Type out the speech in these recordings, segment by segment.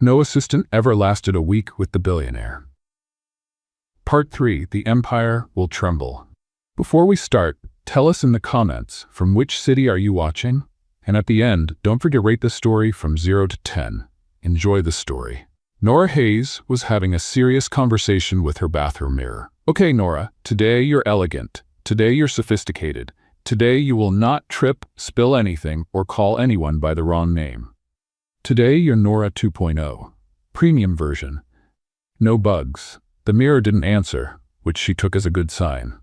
No assistant ever lasted a week with the billionaire. Part 3. The Empire Will Tremble. Before we start, tell us in the comments from which city are you watching? And at the end, don't forget to rate the story from 0 to 10. Enjoy the story. Nora Hayes was having a serious conversation with her bathroom mirror. Okay, Nora, today you're elegant. Today you're sophisticated. Today you will not trip, spill anything, or call anyone by the wrong name. Today you're Nora 2.0. Premium version. No bugs. The mirror didn't answer, which she took as a good sign.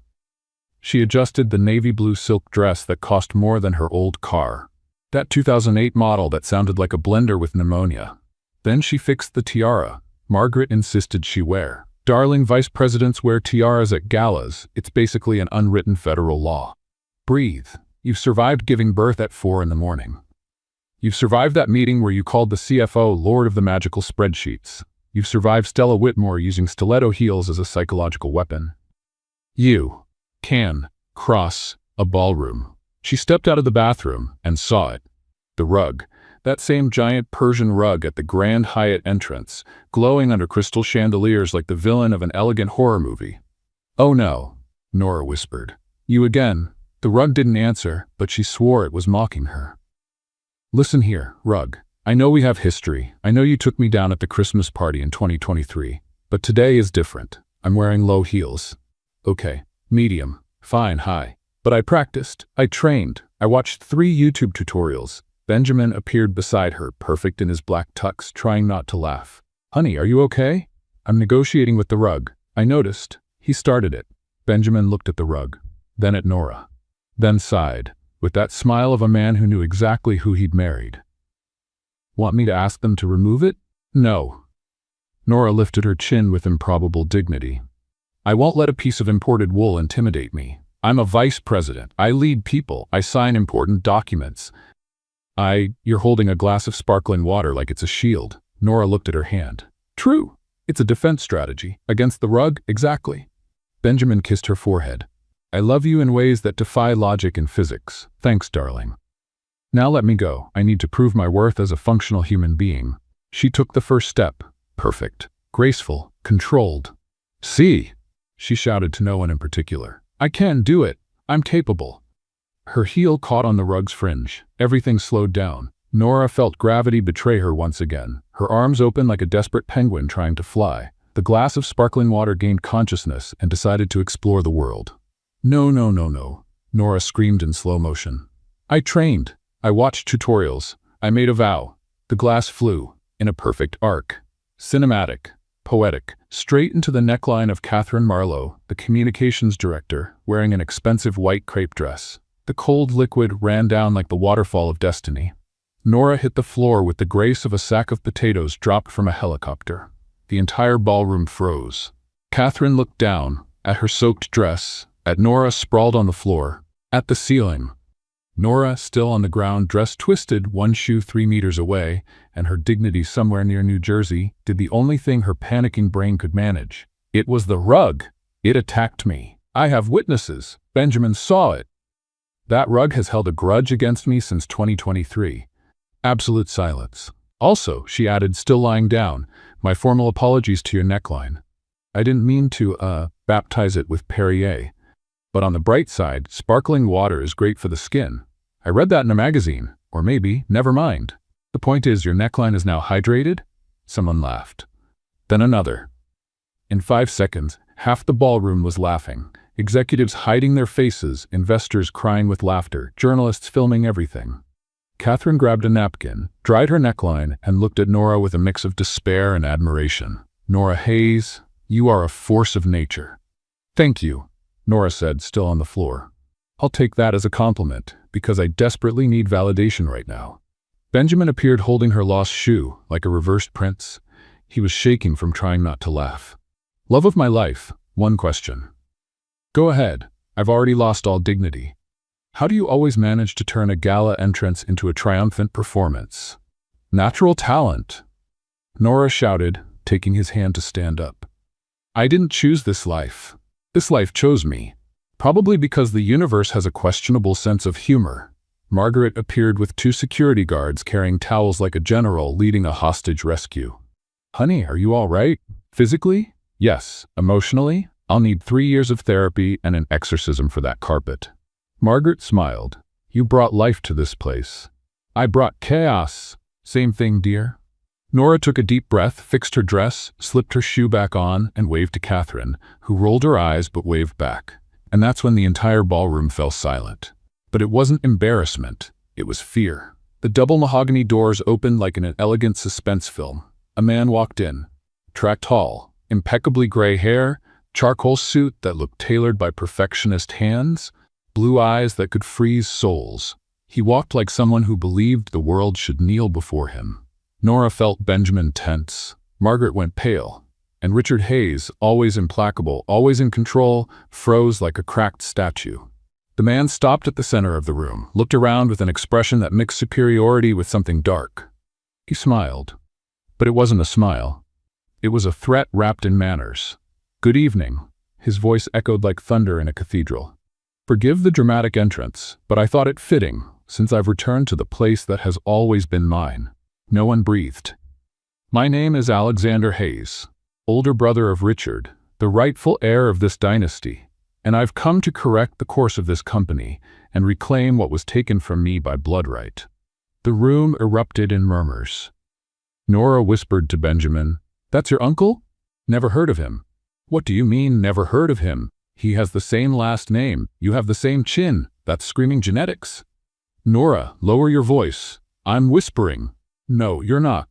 She adjusted the navy blue silk dress that cost more than her old car. That 2008 model that sounded like a blender with pneumonia. Then she fixed the tiara. Margaret insisted she wear. Darling, vice presidents wear tiaras at galas. It's basically an unwritten federal law. Breathe. You've survived giving birth at 4 in the morning. You've survived that meeting where you called the CFO Lord of the Magical Spreadsheets. You've survived Stella Whitmore using stiletto heels as a psychological weapon. You can cross a ballroom. She stepped out of the bathroom and saw it. The rug. That same giant Persian rug at the Grand Hyatt entrance, glowing under crystal chandeliers like the villain of an elegant horror movie. Oh no, Nora whispered. You again. The rug didn't answer, but she swore it was mocking her. Listen here, rug. I know we have history. I know you took me down at the Christmas party in 2023. But today is different. I'm wearing low heels. Okay, medium, fine, high. But I practiced. I trained. I watched 3 YouTube tutorials. Benjamin appeared beside her, perfect in his black tux, trying not to laugh. Honey, are you okay? I'm negotiating with the rug. I noticed. He started it. Benjamin looked at the rug, then at Nora, then sighed, with that smile of a man who knew exactly who he'd married. Want me to ask them to remove it? No. Nora lifted her chin with improbable dignity. I won't let a piece of imported wool intimidate me. I'm a vice president. I lead people. I sign important documents. You're holding a glass of sparkling water like it's a shield. Nora looked at her hand. True. It's a defense strategy. Against the rug, exactly. Benjamin kissed her forehead. I love you in ways that defy logic and physics. Thanks, darling. Now let me go. I need to prove my worth as a functional human being. She took the first step. Perfect. Graceful. Controlled. See? She shouted to no one in particular. I can do it. I'm capable. Her heel caught on the rug's fringe. Everything slowed down. Nora felt gravity betray her once again. Her arms open like a desperate penguin trying to fly. The glass of sparkling water gained consciousness and decided to explore the world. No, no, no, no. Nora screamed in slow motion. I trained. I watched tutorials. I made a vow. The glass flew, in a perfect arc. Cinematic. Poetic, straight into the neckline of Catherine Marlowe, the communications director, wearing an expensive white crepe dress. The cold liquid ran down like the waterfall of destiny. Nora hit the floor with the grace of a sack of potatoes dropped from a helicopter. The entire ballroom froze. Catherine looked down, at her soaked dress, at Nora sprawled on the floor, at the ceiling. Nora, still on the ground, dress twisted, one shoe 3 meters away, and her dignity somewhere near New Jersey, did the only thing her panicking brain could manage. It was the rug. It attacked me. I have witnesses. Benjamin saw it. That rug has held a grudge against me since 2023. Absolute silence. Also, she added, still lying down, my formal apologies to your neckline. I didn't mean to, baptize it with Perrier. But on the bright side, sparkling water is great for the skin. I read that in a magazine. Or maybe, never mind. The point is, your neckline is now hydrated? Someone laughed. Then another. In 5 seconds, half the ballroom was laughing. Executives hiding their faces, investors crying with laughter, journalists filming everything. Catherine grabbed a napkin, dried her neckline, and looked at Nora with a mix of despair and admiration. Nora Hayes, you are a force of nature. Thank you, Nora said, still on the floor. I'll take that as a compliment, because I desperately need validation right now. Benjamin appeared holding her lost shoe, like a reversed prince. He was shaking from trying not to laugh. Love of my life, one question. Go ahead, I've already lost all dignity. How do you always manage to turn a gala entrance into a triumphant performance? Natural talent. Nora shouted, taking his hand to stand up. I didn't choose this life. This life chose me. Probably because the universe has a questionable sense of humor. Margaret appeared with 2 security guards carrying towels like a general leading a hostage rescue. Honey, are you all right? Physically? Yes. Emotionally? I'll need 3 years of therapy and an exorcism for that carpet. Margaret smiled. You brought life to this place. I brought chaos. Same thing, dear. Nora took a deep breath, fixed her dress, slipped her shoe back on, and waved to Catherine, who rolled her eyes but waved back. And that's when the entire ballroom fell silent. But it wasn't embarrassment. It was fear. The double mahogany doors opened like in an elegant suspense film. A man walked in. Tall, impeccably gray hair, charcoal suit that looked tailored by perfectionist hands, blue eyes that could freeze souls. He walked like someone who believed the world should kneel before him. Nora felt Benjamin tense. Margaret went pale. And Richard Hayes, always implacable, always in control, froze like a cracked statue. The man stopped at the center of the room, looked around with an expression that mixed superiority with something dark. He smiled. But it wasn't a smile. It was a threat wrapped in manners. Good evening. His voice echoed like thunder in a cathedral. Forgive the dramatic entrance, but I thought it fitting, since I've returned to the place that has always been mine. No one breathed. My name is Alexander Hayes, older brother of Richard, the rightful heir of this dynasty, and I've come to correct the course of this company and reclaim what was taken from me by blood right. The room erupted in murmurs. Nora whispered to Benjamin, That's your uncle? Never heard of him. What do you mean, never heard of him? He has the same last name. You have the same chin. That's screaming genetics. Nora, lower your voice. I'm whispering. No, you're not.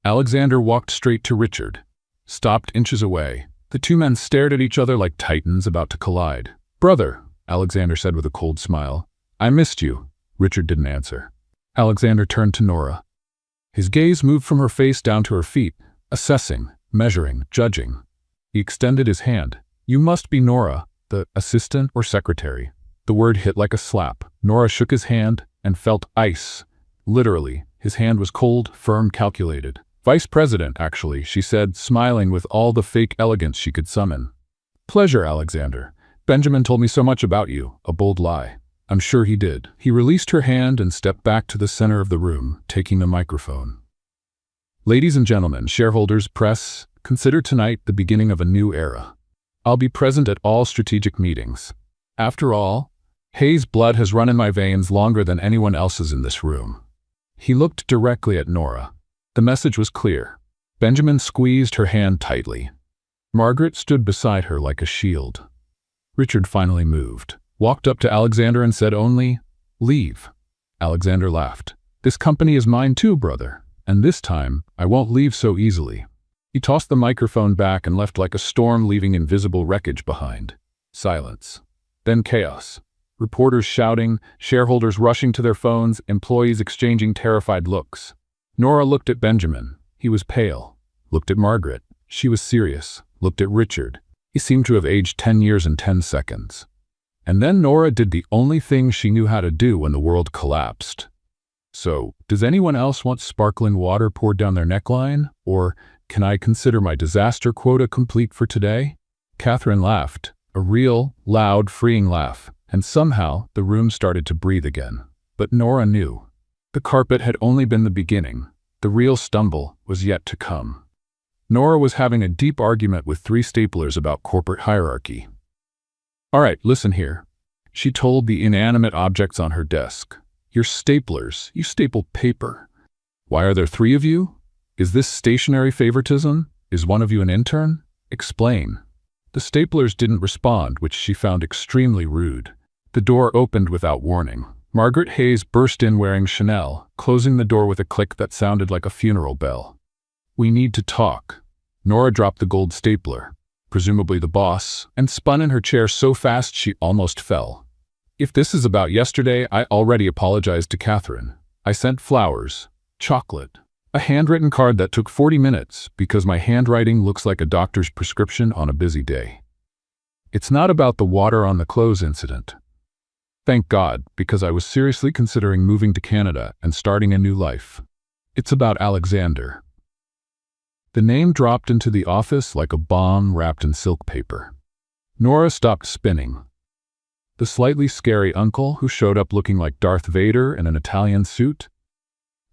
Alexander walked straight to Richard. Stopped inches away. The two men stared at each other like titans about to collide. Brother, Alexander said with a cold smile. I missed you. Richard didn't answer. Alexander turned to Nora. His gaze moved from her face down to her feet, assessing, measuring, judging. He extended his hand. You must be Nora, the assistant or secretary. The word hit like a slap. Nora shook his hand and felt ice. Literally, his hand was cold, firm, calculated. Vice President, actually, she said, smiling with all the fake elegance she could summon. Pleasure, Alexander. Benjamin told me so much about you. A bold lie. I'm sure he did. He released her hand and stepped back to the center of the room, taking the microphone. Ladies and gentlemen, shareholders, press, consider tonight the beginning of a new era. I'll be present at all strategic meetings. After all, Hayes' blood has run in my veins longer than anyone else's in this room. He looked directly at Nora. The message was clear. Benjamin squeezed her hand tightly. Margaret stood beside her like a shield. Richard finally moved, walked up to Alexander and said only, Leave. Alexander laughed. This company is mine too, brother, and this time I won't leave so easily. He tossed the microphone back and left like a storm, leaving invisible wreckage behind. Silence. Then chaos. Reporters shouting, shareholders rushing to their phones, employees exchanging terrified looks. Nora looked at Benjamin. He was pale. Looked at Margaret. She was serious. Looked at Richard. He seemed to have aged 10 years and 10 seconds. And then Nora did the only thing she knew how to do when the world collapsed. So, does anyone else want sparkling water poured down their neckline? Or can I consider my disaster quota complete for today? Catherine laughed. A real, loud, freeing laugh. And somehow, the room started to breathe again. But Nora knew. The carpet had only been the beginning. The real stumble was yet to come. Nora was having a deep argument with 3 staplers about corporate hierarchy. All right, listen here. She told the inanimate objects on her desk. You're staplers. You staple paper. Why are there 3 of you? Is this stationary favoritism? Is one of you an intern? Explain. The staplers didn't respond, which she found extremely rude. The door opened without warning. Margaret Hayes burst in wearing Chanel, closing the door with a click that sounded like a funeral bell. We need to talk. Nora dropped the gold stapler, presumably the boss, and spun in her chair so fast she almost fell. If this is about yesterday, I already apologized to Catherine. I sent flowers, chocolate, a handwritten card that took 40 minutes because my handwriting looks like a doctor's prescription on a busy day. It's not about the water on the clothes incident. Thank God, because I was seriously considering moving to Canada and starting a new life. It's about Alexander. The name dropped into the office like a bomb wrapped in silk paper. Nora stopped spinning. The slightly scary uncle who showed up looking like Darth Vader in an Italian suit?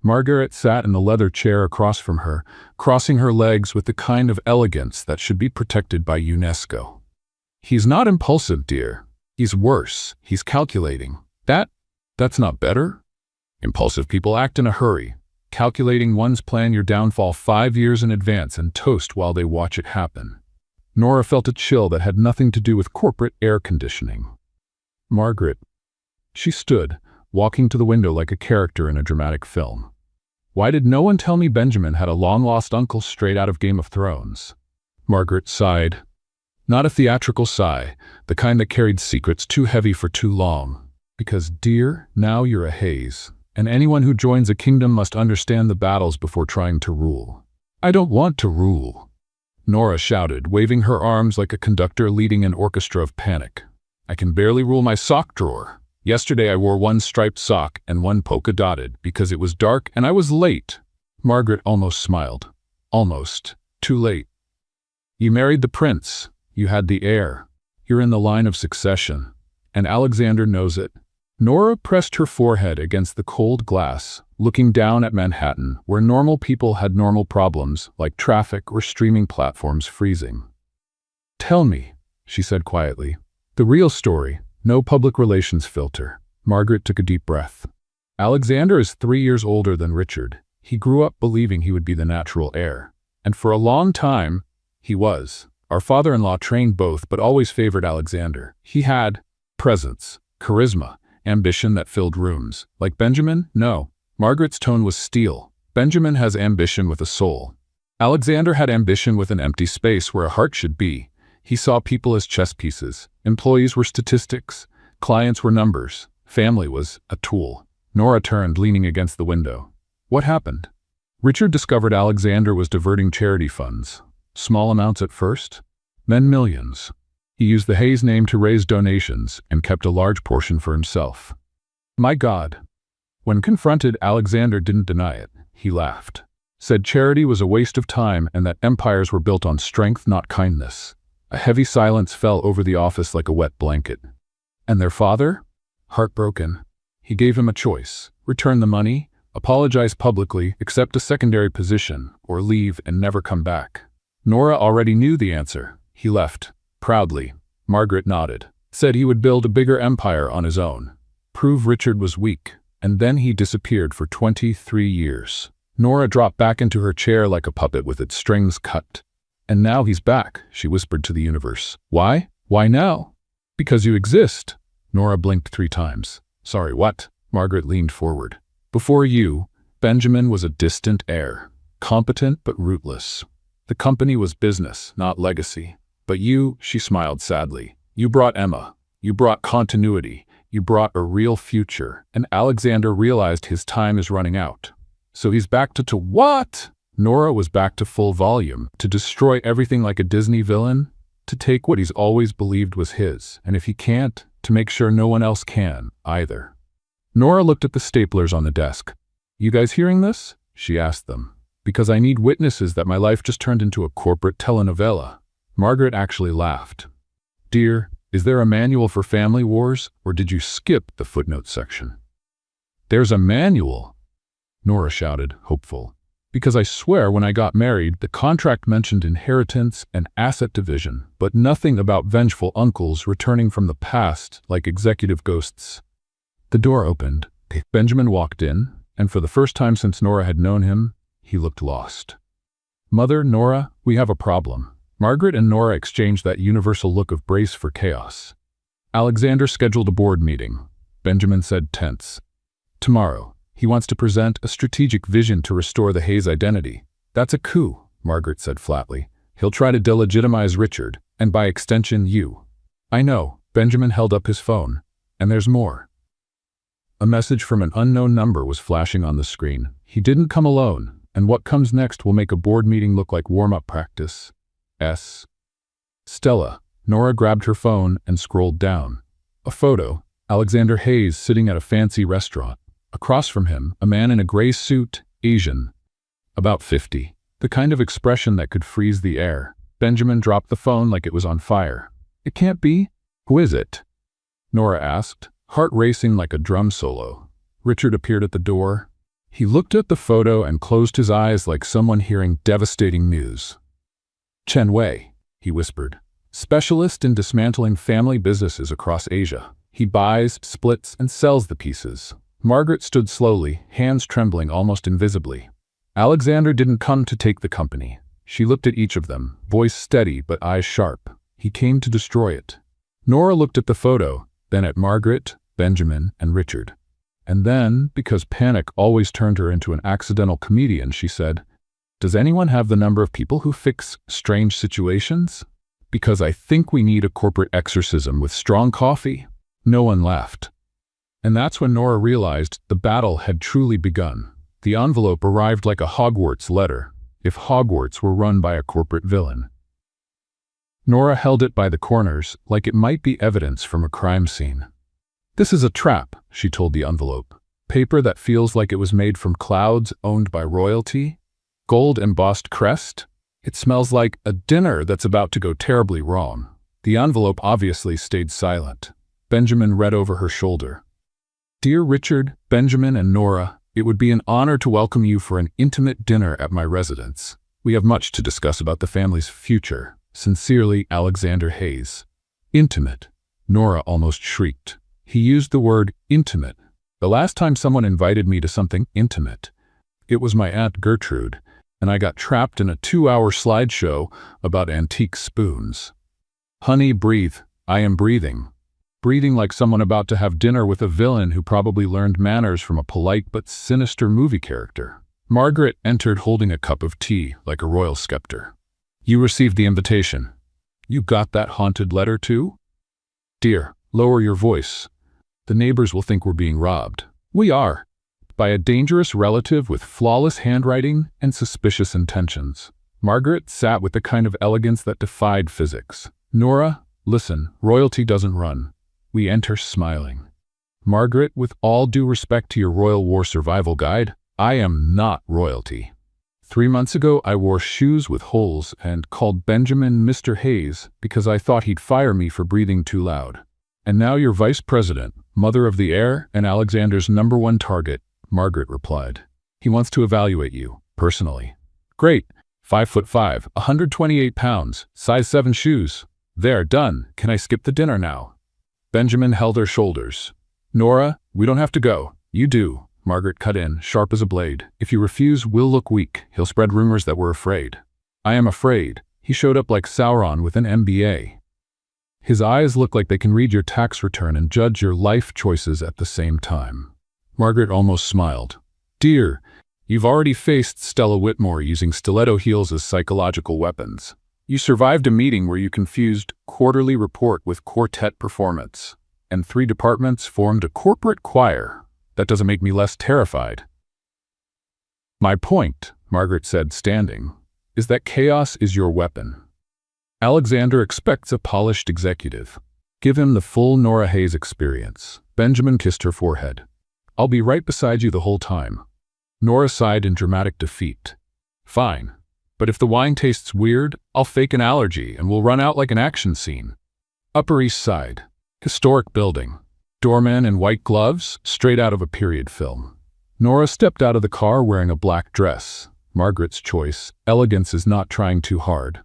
Margaret sat in the leather chair across from her, crossing her legs with the kind of elegance that should be protected by UNESCO. He's not impulsive, dear. He's worse. He's calculating. That's not better? Impulsive people act in a hurry. Calculating one's plan your downfall 5 years in advance and toast while they watch it happen. Nora felt a chill that had nothing to do with corporate air conditioning. Margaret. She stood, walking to the window like a character in a dramatic film. Why did no one tell me Benjamin had a long-lost uncle straight out of Game of Thrones? Margaret sighed. Not a theatrical sigh, the kind that carried secrets too heavy for too long. Because, dear, now you're a haze, and anyone who joins a kingdom must understand the battles before trying to rule. I don't want to rule, Nora shouted, waving her arms like a conductor leading an orchestra of panic. I can barely rule my sock drawer. Yesterday I wore one striped sock and one polka-dotted because it was dark and I was late. Margaret almost smiled. Almost. Too late. You married the prince. You had the heir. You're in the line of succession. And Alexander knows it. Nora pressed her forehead against the cold glass, looking down at Manhattan, where normal people had normal problems, like traffic or streaming platforms freezing. Tell me, she said quietly. The real story, no public relations filter. Margaret took a deep breath. Alexander is 3 years older than Richard. He grew up believing he would be the natural heir. And for a long time, he was. Our father-in-law trained both, but always favored Alexander. He had presence, charisma, ambition that filled rooms. Like Benjamin? No. Margaret's tone was steel. Benjamin has ambition with a soul. Alexander had ambition with an empty space where a heart should be. He saw people as chess pieces. Employees were statistics. Clients were numbers. Family was a tool. Nora turned, leaning against the window. What happened? Richard discovered Alexander was diverting charity funds. Small amounts at first, then millions. He used the Hayes name to raise donations and kept a large portion for himself. My God. When confronted, Alexander didn't deny it. He laughed. Said charity was a waste of time and that empires were built on strength, not kindness. A heavy silence fell over the office like a wet blanket. And their father? Heartbroken. He gave him a choice. Return the money, apologize publicly, accept a secondary position, or leave and never come back. Nora already knew the answer. He left. Proudly. Margaret nodded. Said he would build a bigger empire on his own. Prove Richard was weak. And then he disappeared for 23 years. Nora dropped back into her chair like a puppet with its strings cut. And now he's back, she whispered to the universe. Why? Why now? Because you exist. Nora blinked 3 times. Sorry, what? Margaret leaned forward. Before you, Benjamin was a distant heir. Competent but rootless. The company was business, not legacy. But you, she smiled sadly. You brought Emma. You brought continuity. You brought a real future. And Alexander realized his time is running out. So he's back to what? Nora was back to full volume. To destroy everything like a Disney villain. To take what he's always believed was his. And if he can't, to make sure no one else can, either. Nora looked at the staplers on the desk. You guys hearing this? She asked them. Because I need witnesses that my life just turned into a corporate telenovela. Margaret actually laughed. Dear, is there a manual for family wars, or did you skip the footnotes section? There's a manual, Nora shouted, hopeful. Because I swear when I got married, the contract mentioned inheritance and asset division, but nothing about vengeful uncles returning from the past like executive ghosts. The door opened. Benjamin walked in, and for the first time since Nora had known him, he looked lost. Mother, Nora, we have a problem. Margaret and Nora exchanged that universal look of brace for chaos. Alexander scheduled a board meeting. Benjamin said tense. Tomorrow. He wants to present a strategic vision to restore the Hayes identity. That's a coup, Margaret said flatly. He'll try to delegitimize Richard, and by extension you. I know. Benjamin held up his phone. And there's more. A message from an unknown number was flashing on the screen. He didn't come alone, and what comes next will make a board meeting look like warm-up practice. S. Stella. Nora grabbed her phone and scrolled down. A photo. Alexander Hayes sitting at a fancy restaurant. Across from him, a man in a gray suit, Asian. About 50. The kind of expression that could freeze the air. Benjamin dropped the phone like it was on fire. It can't be. Who is it? Nora asked, heart racing like a drum solo. Richard appeared at the door. He looked at the photo and closed his eyes like someone hearing devastating news. Chen Wei, he whispered, specialist in dismantling family businesses across Asia. He buys, splits, and sells the pieces. Margaret stood slowly, hands trembling almost invisibly. Alexander didn't come to take the company. She looked at each of them, voice steady but eyes sharp. He came to destroy it. Nora looked at the photo, then at Margaret, Benjamin, and Richard. And then, because panic always turned her into an accidental comedian, she said, "Does anyone have the number of people who fix strange situations? Because I think we need a corporate exorcism with strong coffee." No one laughed. And that's when Nora realized the battle had truly begun. The envelope arrived like a Hogwarts letter, if Hogwarts were run by a corporate villain. Nora held it by the corners, like it might be evidence from a crime scene. "This is a trap," she told the envelope. "Paper that feels like it was made from clouds owned by royalty. Gold-embossed crest. It smells like a dinner that's about to go terribly wrong." The envelope obviously stayed silent. Benjamin read over her shoulder. "Dear Richard, Benjamin, and Nora, it would be an honor to welcome you for an intimate dinner at my residence. We have much to discuss about the family's future. Sincerely, Alexander Hayes." Intimate. Nora almost shrieked. He used the word intimate. The last time someone invited me to something intimate, it was my Aunt Gertrude, and I got trapped in a 2-hour slideshow about antique spoons. "Honey, breathe. I am breathing." Breathing like someone about to have dinner with a villain who probably learned manners from a polite but sinister movie character. Margaret entered holding a cup of tea like a royal scepter. "You received the invitation. You got that haunted letter too?" "Dear, lower your voice. The neighbors will think we're being robbed." "We are. By a dangerous relative with flawless handwriting and suspicious intentions." Margaret sat with the kind of elegance that defied physics. "Nora, listen, royalty doesn't run. We enter smiling." "Margaret, with all due respect to your Royal War Survival Guide, I am not royalty. 3 months ago, I wore shoes with holes and called Benjamin Mr. Hayes because I thought he'd fire me for breathing too loud. And now you're vice president, mother of the heir, and Alexander's #1 target," Margaret replied. "He wants to evaluate you, personally." "Great. 5'5", 128 pounds, size 7 shoes. There, done. Can I skip the dinner now?" Benjamin held her shoulders. "Nora, we don't have to go. You do." Margaret cut in, sharp as a blade. "If you refuse, we'll look weak. He'll spread rumors that we're afraid." "I am afraid." He showed up like Sauron with an MBA. His eyes look like they can read your tax return and judge your life choices at the same time. Margaret almost smiled. "Dear, you've already faced Stella Whitmore using stiletto heels as psychological weapons. You survived a meeting where you confused quarterly report with quartet performance, and 3 departments formed a corporate choir. That doesn't make me less terrified." "My point," Margaret said, standing, "is that chaos is your weapon. Alexander expects a polished executive. Give him the full Nora Hayes experience." Benjamin kissed her forehead. "I'll be right beside you the whole time." Nora sighed in dramatic defeat. "Fine. But if the wine tastes weird, I'll fake an allergy and we'll run out like an action scene." Upper East Side. Historic building. Doorman in white gloves, straight out of a period film. Nora stepped out of the car wearing a black dress. Margaret's choice, elegance is not trying too hard.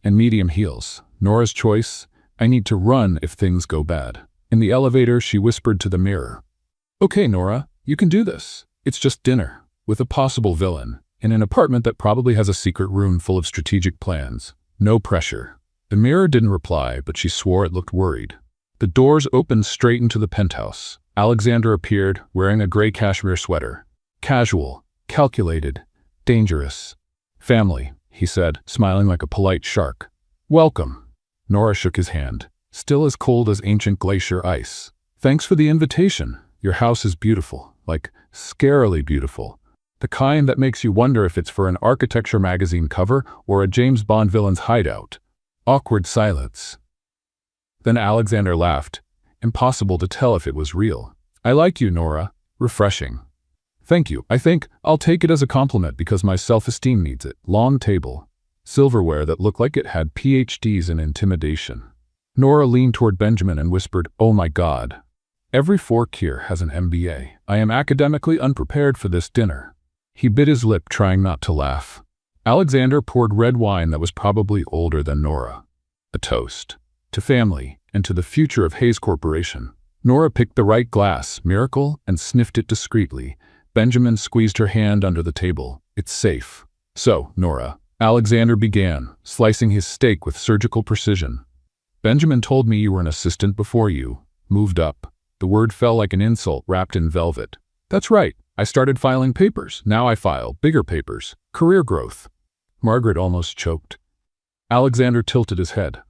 And medium heels. Nora's choice, I need to run if things go bad. In the elevator, she whispered to the mirror. "Okay, Nora, you can do this. It's just dinner, with a possible villain, in an apartment that probably has a secret room full of strategic plans. No pressure." The mirror didn't reply, but she swore it looked worried. The doors opened straight into the penthouse. Alexander appeared, wearing a gray cashmere sweater. Casual, calculated, dangerous. "Family," he said, smiling like a polite shark. "Welcome." Nora shook his hand, still as cold as ancient glacier ice. "Thanks for the invitation. Your house is beautiful, like scarily beautiful. The kind that makes you wonder if it's for an architecture magazine cover or a James Bond villain's hideout." Awkward silence. Then Alexander laughed. Impossible to tell if it was real. "I like you, Nora. Refreshing." "Thank you. I think I'll take it as a compliment because my self-esteem needs it." Long table. Silverware that looked like it had PhDs in intimidation. Nora leaned toward Benjamin and whispered, "Oh my God." Every fork here has an MBA. I am academically unprepared for this dinner. He bit his lip, trying not to laugh. Alexander poured red wine that was probably older than Nora. A toast. To family, and to the future of Hayes Corporation. Nora picked the right glass, miracle, and sniffed it discreetly. Benjamin squeezed her hand under the table. It's safe. So, Nora, Alexander began, slicing his steak with surgical precision. Benjamin told me you were an assistant before you moved up. The word fell like an insult wrapped in velvet. That's right. I started filing papers. Now I file bigger papers. Career growth. Margaret almost choked. Alexander tilted his head.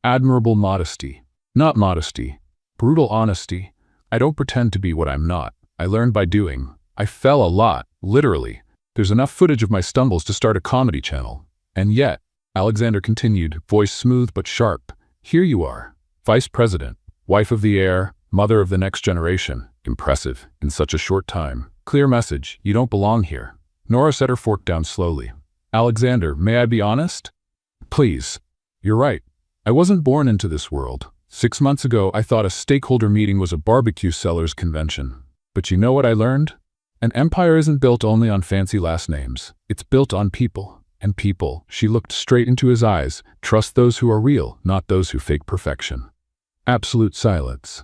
Admirable modesty. Not modesty. Brutal honesty. I don't pretend to be what I'm not. I learned by doing. I fell a lot, literally. There's enough footage of my stumbles to start a comedy channel. And yet, Alexander continued, voice smooth but sharp, here you are, vice president, wife of the heir, mother of the next generation. Impressive, in such a short time. Clear message, you don't belong here. Nora set her fork down slowly. Alexander, may I be honest? Please. You're right. I wasn't born into this world. 6 months ago, I thought a stakeholder meeting was a barbecue sellers convention. But you know what I learned? An empire isn't built only on fancy last names. It's built on people. And people, she looked straight into his eyes, trust those who are real, not those who fake perfection. Absolute silence.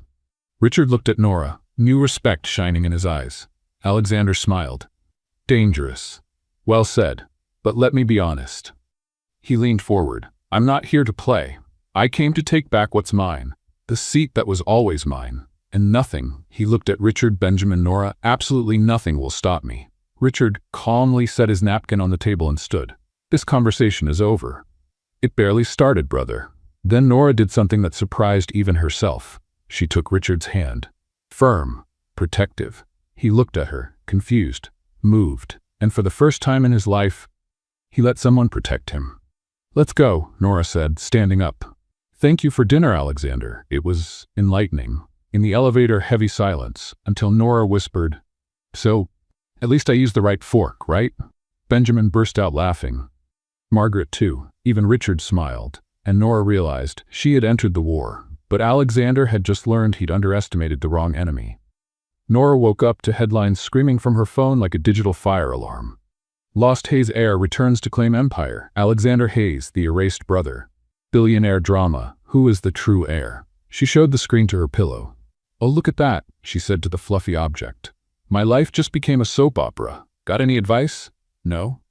Richard looked at Nora, new respect shining in his eyes. Alexander smiled. Dangerous. Well said. But let me be honest. He leaned forward. I'm not here to play. I came to take back what's mine. The seat that was always mine. And nothing, he looked at Richard, Benjamin, Nora, absolutely nothing will stop me. Richard calmly set his napkin on the table and stood. This conversation is over. It barely started, brother. Then Nora did something that surprised even herself. She took Richard's hand. Firm, protective. He looked at her, confused, moved, and for the first time in his life, he let someone protect him. Let's go, Nora said, standing up. Thank you for dinner, Alexander. It was enlightening. In the elevator, heavy silence, until Nora whispered, So, at least I used the right fork, right? Benjamin burst out laughing. Margaret too. Even Richard smiled, and Nora realized she had entered the war, but Alexander had just learned he'd underestimated the wrong enemy. Nora woke up to headlines screaming from her phone like a digital fire alarm. Lost Hayes heir returns to claim empire. Alexander Hayes, the erased brother. Billionaire drama. Who is the true heir? She showed the screen to her pillow. Oh, look at that, she said to the fluffy object. My life just became a soap opera. Got any advice? No?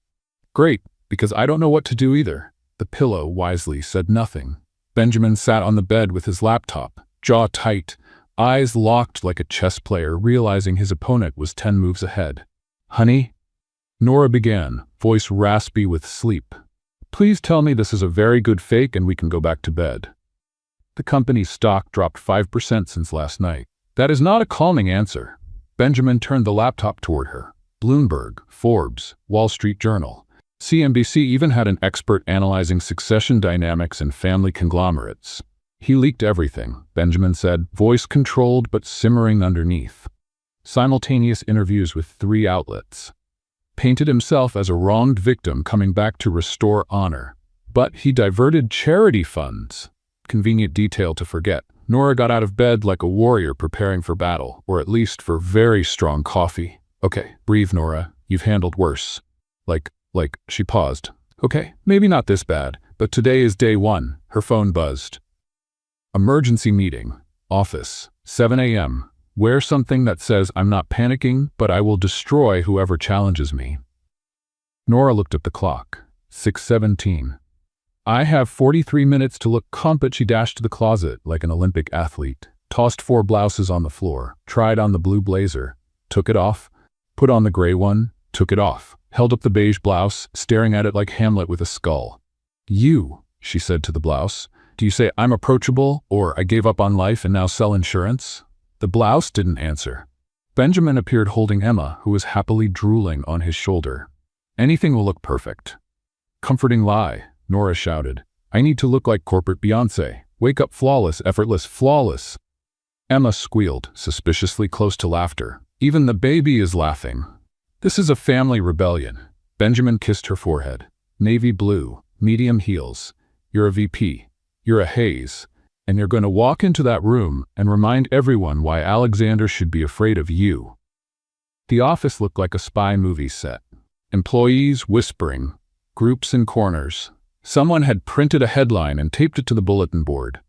Great, because I don't know what to do either. The pillow wisely said nothing. Benjamin sat on the bed with his laptop, jaw tight, eyes locked like a chess player realizing his opponent was 10 moves ahead. Honey? Nora began, voice raspy with sleep. Please tell me this is a very good fake and we can go back to bed. The company's stock dropped 5% since last night. That is not a calming answer. Benjamin turned the laptop toward her. Bloomberg, Forbes, Wall Street Journal. CNBC even had an expert analyzing succession dynamics and family conglomerates. He leaked everything, Benjamin said, voice controlled but simmering underneath. Simultaneous interviews with 3 outlets. Painted himself as a wronged victim coming back to restore honor. But he diverted charity funds. Convenient detail to forget. Nora got out of bed like a warrior preparing for battle, or at least for very strong coffee. Okay, breathe, Nora. You've handled worse. She paused. Okay, maybe not this bad, but today is day 1. Her phone buzzed. Emergency meeting. Office. 7 a.m. Wear something that says I'm not panicking, but I will destroy whoever challenges me. Nora looked at the clock. 6:17. I have 43 minutes to look competent. She dashed to the closet like an Olympic athlete, tossed 4 blouses on the floor, tried on the blue blazer, took it off, put on the gray one, took it off, held up the beige blouse, staring at it like Hamlet with a skull. You, she said to the blouse, do you say I'm approachable or I gave up on life and now sell insurance? The blouse didn't answer. Benjamin appeared holding Emma, who was happily drooling on his shoulder. Anything will look perfect. Comforting lie, Nora shouted. I need to look like corporate Beyoncé. Wake up flawless, effortless, flawless. Emma squealed, suspiciously close to laughter. Even the baby is laughing. This is a family rebellion. Benjamin kissed her forehead. Navy blue, medium heels. You're a VP. You're a Hayes. and you're going to walk into that room and remind everyone why Alexander should be afraid of you." The office looked like a spy movie set. Employees whispering, groups in corners. Someone had printed a headline and taped it to the bulletin board.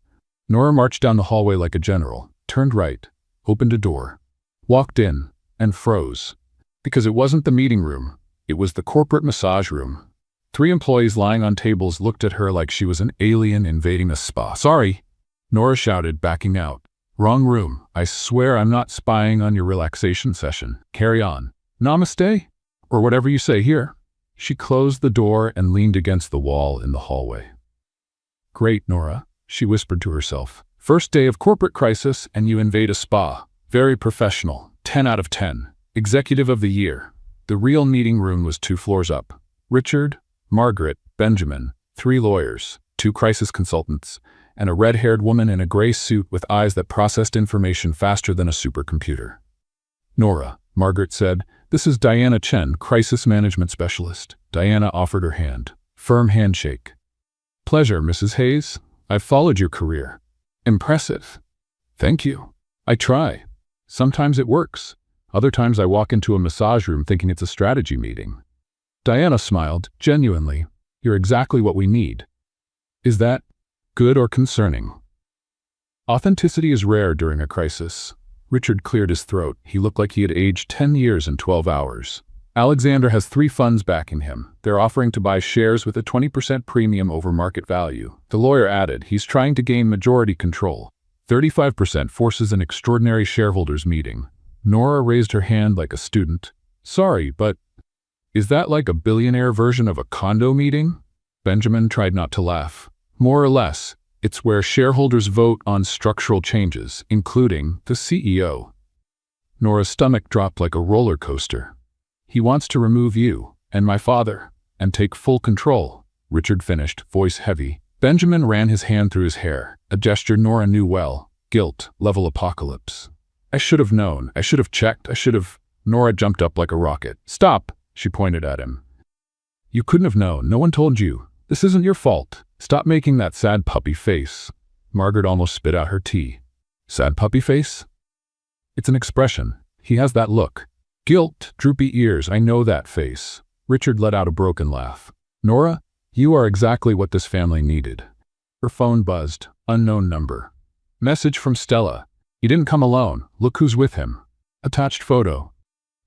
Nora marched down the hallway like a general, turned right, opened a door, walked in, and froze. Because it wasn't the meeting room, it was the corporate massage room. 3 employees lying on tables looked at her like she was an alien invading a spa. "Sorry," Nora shouted, backing out. "Wrong room. I swear I'm not spying on your relaxation session. Carry on. Namaste? Or whatever you say here." She closed the door and leaned against the wall in the hallway. "Great, Nora," she whispered to herself. "First day of corporate crisis and you invade a spa. Very professional. 10 out of 10. Executive of the year." The real meeting room was 2 floors up. Richard, Margaret, Benjamin, 3 lawyers, 2 crisis consultants, and a red-haired woman in a gray suit with eyes that processed information faster than a supercomputer. "Nora," Margaret said, "this is Diana Chen, crisis management specialist." Diana offered her hand. Firm handshake. "Pleasure, Mrs. Hayes. I've followed your career." "Impressive." "Thank you. I try. Sometimes it works. Other times I walk into a massage room thinking it's a strategy meeting." Diana smiled, genuinely. "You're exactly what we need." "Is that good or concerning?" Authenticity is rare during a crisis. Richard cleared his throat. He looked like he had aged 10 years in 12 hours. "Alexander has 3 funds backing him. They're offering to buy shares with a 20% premium over market value." The lawyer added, "He's trying to gain majority control. 35% forces an extraordinary shareholders meeting." Nora raised her hand like a student. "Sorry, but is that like a billionaire version of a condo meeting?" Benjamin tried not to laugh. "More or less. It's where shareholders vote on structural changes, including the CEO." Nora's stomach dropped like a roller coaster. "He wants to remove you, and my father, and take full control," Richard finished, voice heavy. Benjamin ran his hand through his hair, a gesture Nora knew well. Guilt, level apocalypse. "I should have known. I should have checked. I should have—" Nora jumped up like a rocket. "Stop," she pointed at him. "You couldn't have known. No one told you. This isn't your fault. Stop making that sad puppy face." Margaret almost spit out her tea. "Sad puppy face?" "It's an expression. He has that look. Guilt, droopy ears, I know that face." Richard let out a broken laugh. "Nora, you are exactly what this family needed." Her phone buzzed. Unknown number. Message from Stella. "You didn't come alone. Look who's with him." Attached photo.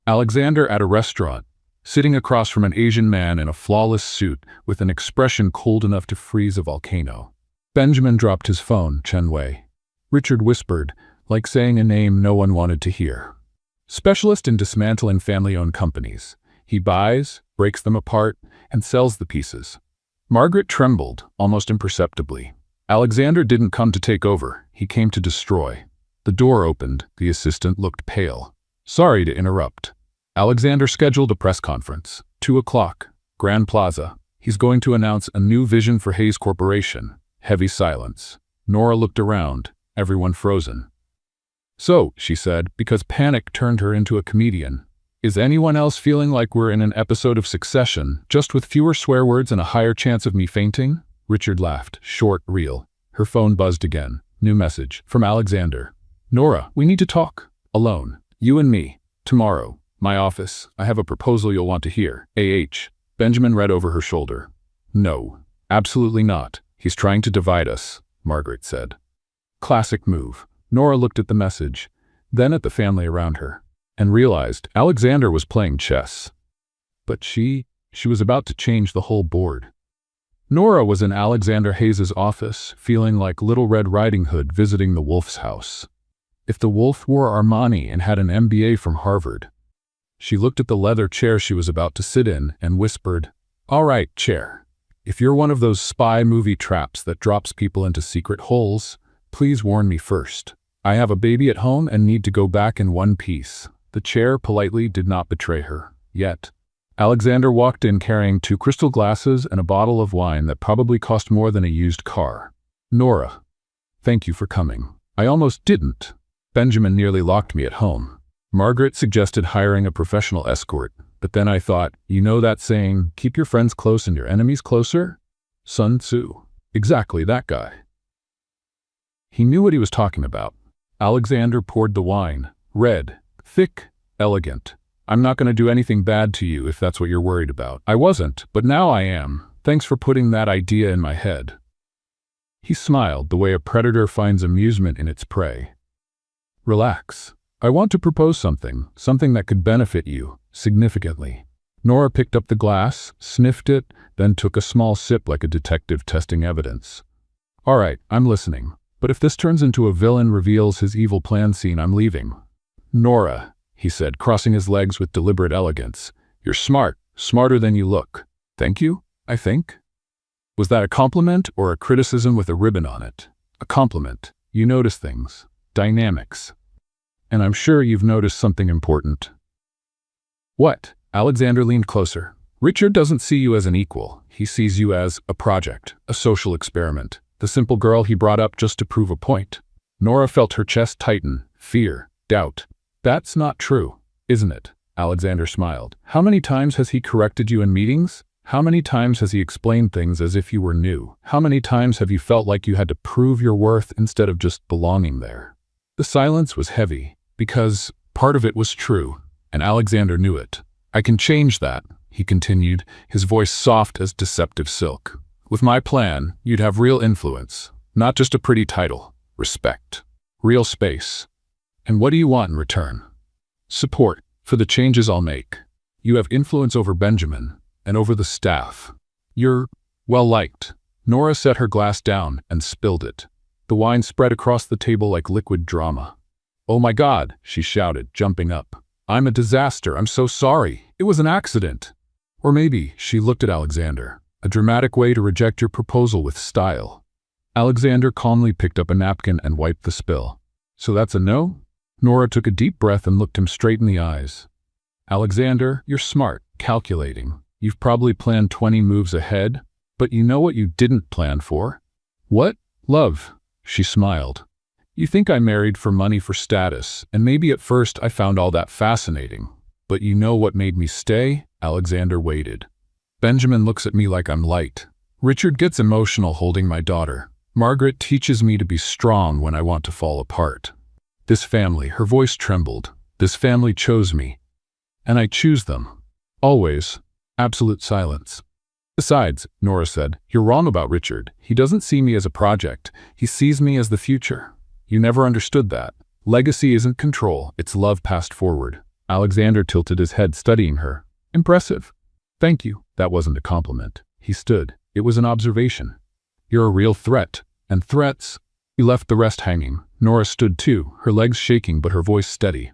Alexander at a restaurant, sitting across from an Asian man in a flawless suit with an expression cold enough to freeze a volcano. Benjamin dropped his phone, Chen Wei. Richard whispered, like saying a name no one wanted to hear. "Specialist in dismantling family-owned companies. He buys, breaks them apart, and sells the pieces." Margaret trembled, almost imperceptibly. Alexander didn't come to take over. He came to destroy. The door opened. The assistant looked pale. "Sorry to interrupt." Alexander scheduled a press conference. 2 o'clock. Grand Plaza. He's going to announce a new vision for Hayes Corporation. Heavy silence. Nora looked around. Everyone frozen. "So," she said, because panic turned her into a comedian, "is anyone else feeling like we're in an episode of Succession, just with fewer swear words and a higher chance of me fainting?" Richard laughed, short, real. Her phone buzzed again. New message. From Alexander. "Nora, we need to talk. Alone. You and me. Tomorrow. My office. I have a proposal you'll want to hear. A.H." Benjamin read over her shoulder. "No. Absolutely not. He's trying to divide us," Margaret said. Classic move. Nora looked at the message, then at the family around her, and realized Alexander was playing chess. But she was about to change the whole board. Nora was in Alexander Hayes's office, feeling like Little Red Riding Hood visiting the wolf's house. If the wolf wore Armani and had an MBA from Harvard. She looked at the leather chair she was about to sit in and whispered, "All right, chair. If you're one of those spy movie traps that drops people into secret holes, please warn me first. I have a baby at home and need to go back in one piece." The chair politely did not betray her, yet. Alexander walked in carrying 2 crystal glasses and a bottle of wine that probably cost more than a used car. "Nora, thank you for coming. I almost didn't. Benjamin nearly locked me at home. Margaret suggested hiring a professional escort, but then I thought, you know that saying, keep your friends close and your enemies closer? Sun Tzu. Exactly that guy. He knew what he was talking about. Alexander poured the wine. Red, thick, elegant. I'm not going to do anything bad to you if that's what you're worried about. I wasn't, but now I am. Thanks for putting that idea in my head. He smiled the way a predator finds amusement in its prey. Relax. I want to propose something that could benefit you significantly. Nora picked up the glass, sniffed it, then took a small sip like a detective testing evidence. All right, I'm listening. But if this turns into a villain reveals his evil plan scene, I'm leaving. Nora, he said, crossing his legs with deliberate elegance. You're smart, smarter than you look. Thank you, I think. Was that a compliment or a criticism with a ribbon on it? A compliment. You notice things. Dynamics. And I'm sure you've noticed something important. What? Alexander leaned closer. Richard doesn't see you as an equal. He sees you as a project, a social experiment. The simple girl he brought up just to prove a point. Nora felt her chest tighten. Fear. Doubt. That's not true, isn't it? Alexander smiled. How many times has he corrected you in meetings? How many times has he explained things as if you were new? How many times have you felt like you had to prove your worth instead of just belonging there? The silence was heavy, because part of it was true, and Alexander knew it. I can change that, he continued, his voice soft as deceptive silk. With my plan, you'd have real influence, not just a pretty title. Respect. Real space. And what do you want in return? Support for the changes I'll make. You have influence over Benjamin and over the staff. You're well-liked. Nora set her glass down and spilled it. The wine spread across the table like liquid drama. Oh my God, she shouted, jumping up. I'm a disaster. I'm so sorry. It was an accident. Or maybe, she looked at Alexander, a dramatic way to reject your proposal with style. Alexander calmly picked up a napkin and wiped the spill. So that's a no? Nora took a deep breath and looked him straight in the eyes. Alexander, you're smart, calculating. You've probably planned 20 moves ahead, but you know what you didn't plan for? What? Love. She smiled. You think I married for money, for status, and maybe at first I found all that fascinating. But you know what made me stay? Alexander waited. Benjamin looks at me like I'm light. Richard gets emotional holding my daughter. Margaret teaches me to be strong when I want to fall apart. This family, her voice trembled. This family chose me. And I choose them. Always. Absolute silence. Besides, Nora said, you're wrong about Richard. He doesn't see me as a project. He sees me as the future. You never understood that. Legacy isn't control, it's love passed forward. Alexander tilted his head, studying her. Impressive. Thank you. That wasn't a compliment. He stood. It was an observation. You're a real threat. And threats. He left the rest hanging. Nora stood too, her legs shaking but her voice steady.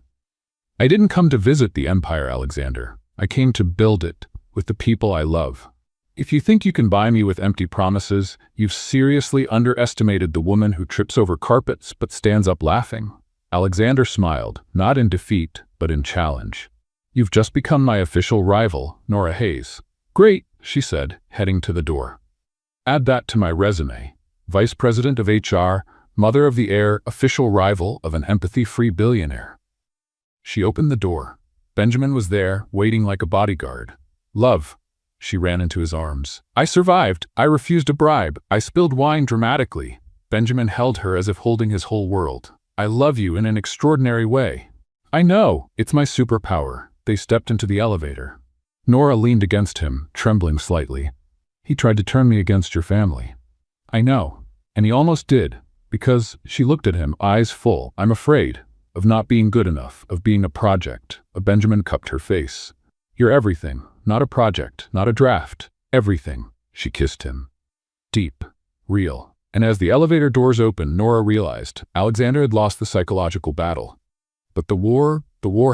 I didn't come to visit the empire, Alexander. I came to build it. With the people I love. If you think you can buy me with empty promises, you've seriously underestimated the woman who trips over carpets but stands up laughing. Alexander smiled, not in defeat, but in challenge. You've just become my official rival, Nora Hayes. Great, she said, heading to the door. Add that to my resume. Vice President of HR, mother of the heir, official rival of an empathy-free billionaire. She opened the door. Benjamin was there, waiting like a bodyguard. Love. She ran into his arms. I survived. I refused a bribe. I spilled wine dramatically. Benjamin held her as if holding his whole world. I love you in an extraordinary way. I know. It's my superpower. They stepped into the elevator. Nora leaned against him, trembling slightly. He tried to turn me against your family. I know. And he almost did. Because she looked at him, eyes full. I'm afraid. Of not being good enough. Of being a project. Benjamin cupped her face. You're everything. Not a project, not a draft. Everything. She kissed him. Deep. Real. And as the elevator doors opened, Nora realized Alexander had lost the psychological battle. But the war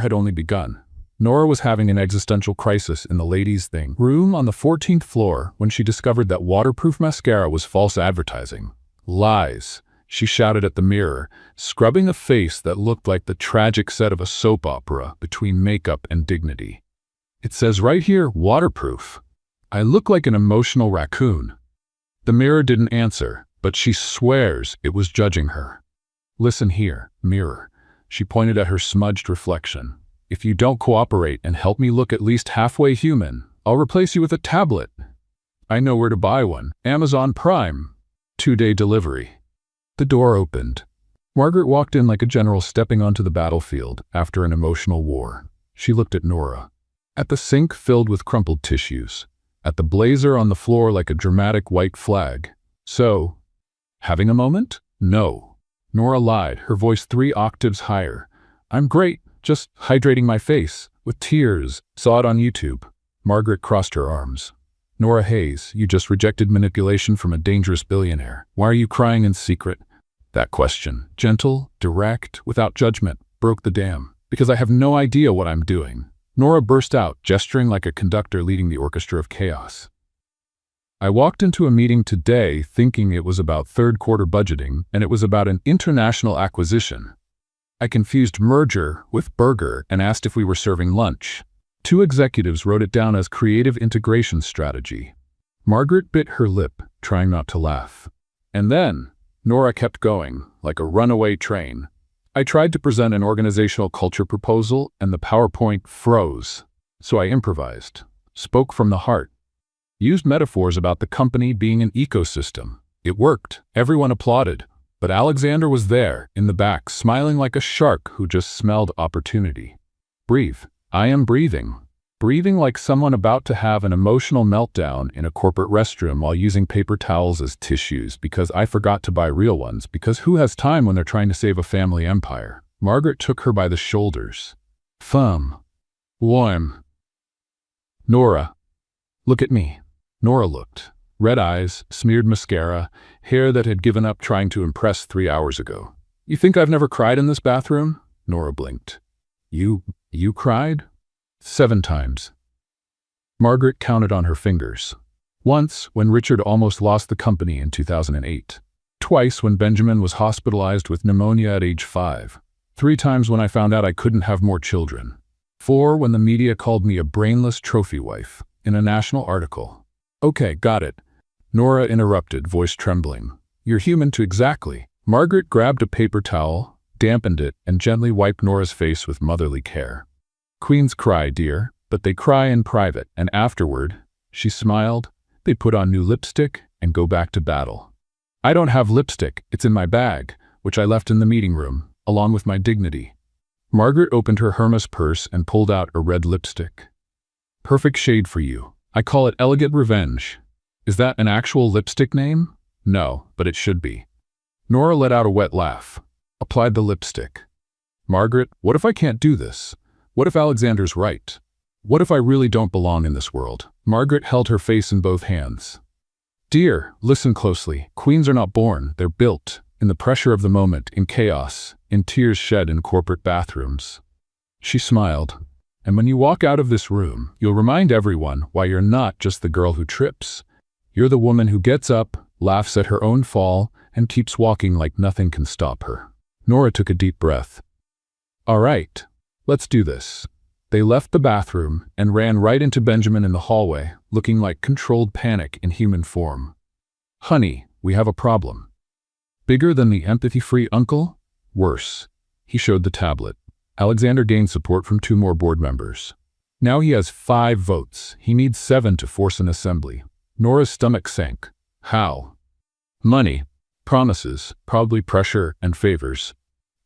had only begun. Nora was having an existential crisis in the ladies' thing room on the 14th floor when she discovered that waterproof mascara was false advertising. Lies. She shouted at the mirror, scrubbing a face that looked like the tragic set of a soap opera between makeup and dignity. It says right here, waterproof. I look like an emotional raccoon. The mirror didn't answer, but she swears it was judging her. Listen here, mirror. She pointed at her smudged reflection. If you don't cooperate and help me look at least halfway human, I'll replace you with a tablet. I know where to buy one. Amazon Prime. 2-day delivery. The door opened. Margaret walked in like a general stepping onto the battlefield after an emotional war. She looked at Nora. At the sink filled with crumpled tissues. At the blazer on the floor like a dramatic white flag. So, having a moment? No. Nora lied, her voice 3 octaves higher. I'm great, just hydrating my face, with tears. Saw it on YouTube. Margaret crossed her arms. Nora Hayes, you just rejected manipulation from a dangerous billionaire. Why are you crying in secret? That question, gentle, direct, without judgment, broke the dam. Because I have no idea what I'm doing. Nora burst out, gesturing like a conductor leading the orchestra of chaos. I walked into a meeting today thinking it was about third-quarter budgeting, and it was about an international acquisition. I confused merger with burger and asked if we were serving lunch. 2 executives wrote it down as creative integration strategy. Margaret bit her lip, trying not to laugh. And then, Nora kept going, like a runaway train. I tried to present an organizational culture proposal, and the PowerPoint froze. So I improvised, spoke from the heart, used metaphors about the company being an ecosystem. It worked. Everyone applauded. But Alexander was there, in the back, smiling like a shark who just smelled opportunity. Breathe. I am breathing. Breathing like someone about to have an emotional meltdown in a corporate restroom while using paper towels as tissues because I forgot to buy real ones, because who has time when they're trying to save a family empire? Margaret took her by the shoulders. Thumb. Warm. Nora. Look at me. Nora looked. Red eyes, smeared mascara, hair that had given up trying to impress 3 hours ago. You think I've never cried in this bathroom? Nora blinked. You cried? 7 times. Margaret counted on her fingers. Once, when Richard almost lost the company in 2008. Twice, when Benjamin was hospitalized with pneumonia at age 5. 3 times when I found out I couldn't have more children. 4, when the media called me a brainless trophy wife, in a national article. Okay, got it. Nora interrupted, voice trembling. You're human too, exactly. Margaret grabbed a paper towel, dampened it, and gently wiped Nora's face with motherly care. Queens cry, dear, but they cry in private, and afterward, she smiled, they put on new lipstick and go back to battle. I don't have lipstick, it's in my bag, which I left in the meeting room, along with my dignity. Margaret opened her Hermes purse and pulled out a red lipstick. Perfect shade for you. I call it Elegant Revenge. Is that an actual lipstick name? No, but it should be. Nora let out a wet laugh. Applied the lipstick. Margaret, what if I can't do this? What if Alexander's right? What if I really don't belong in this world? Margaret held her face in both hands. Dear, listen closely. Queens are not born, they're built. In the pressure of the moment, in chaos, in tears shed in corporate bathrooms. She smiled. And when you walk out of this room, you'll remind everyone why you're not just the girl who trips. You're the woman who gets up, laughs at her own fall, and keeps walking like nothing can stop her. Nora took a deep breath. All right, let's do this. They left the bathroom and ran right into Benjamin in the hallway, looking like controlled panic in human form. Honey, we have a problem. Bigger than the empathy-free uncle? Worse. He showed the tablet. Alexander gained support from 2 more board members. Now he has 5 votes. He needs 7 to force an assembly. Nora's stomach sank. How? Money. Promises. Probably pressure and favors.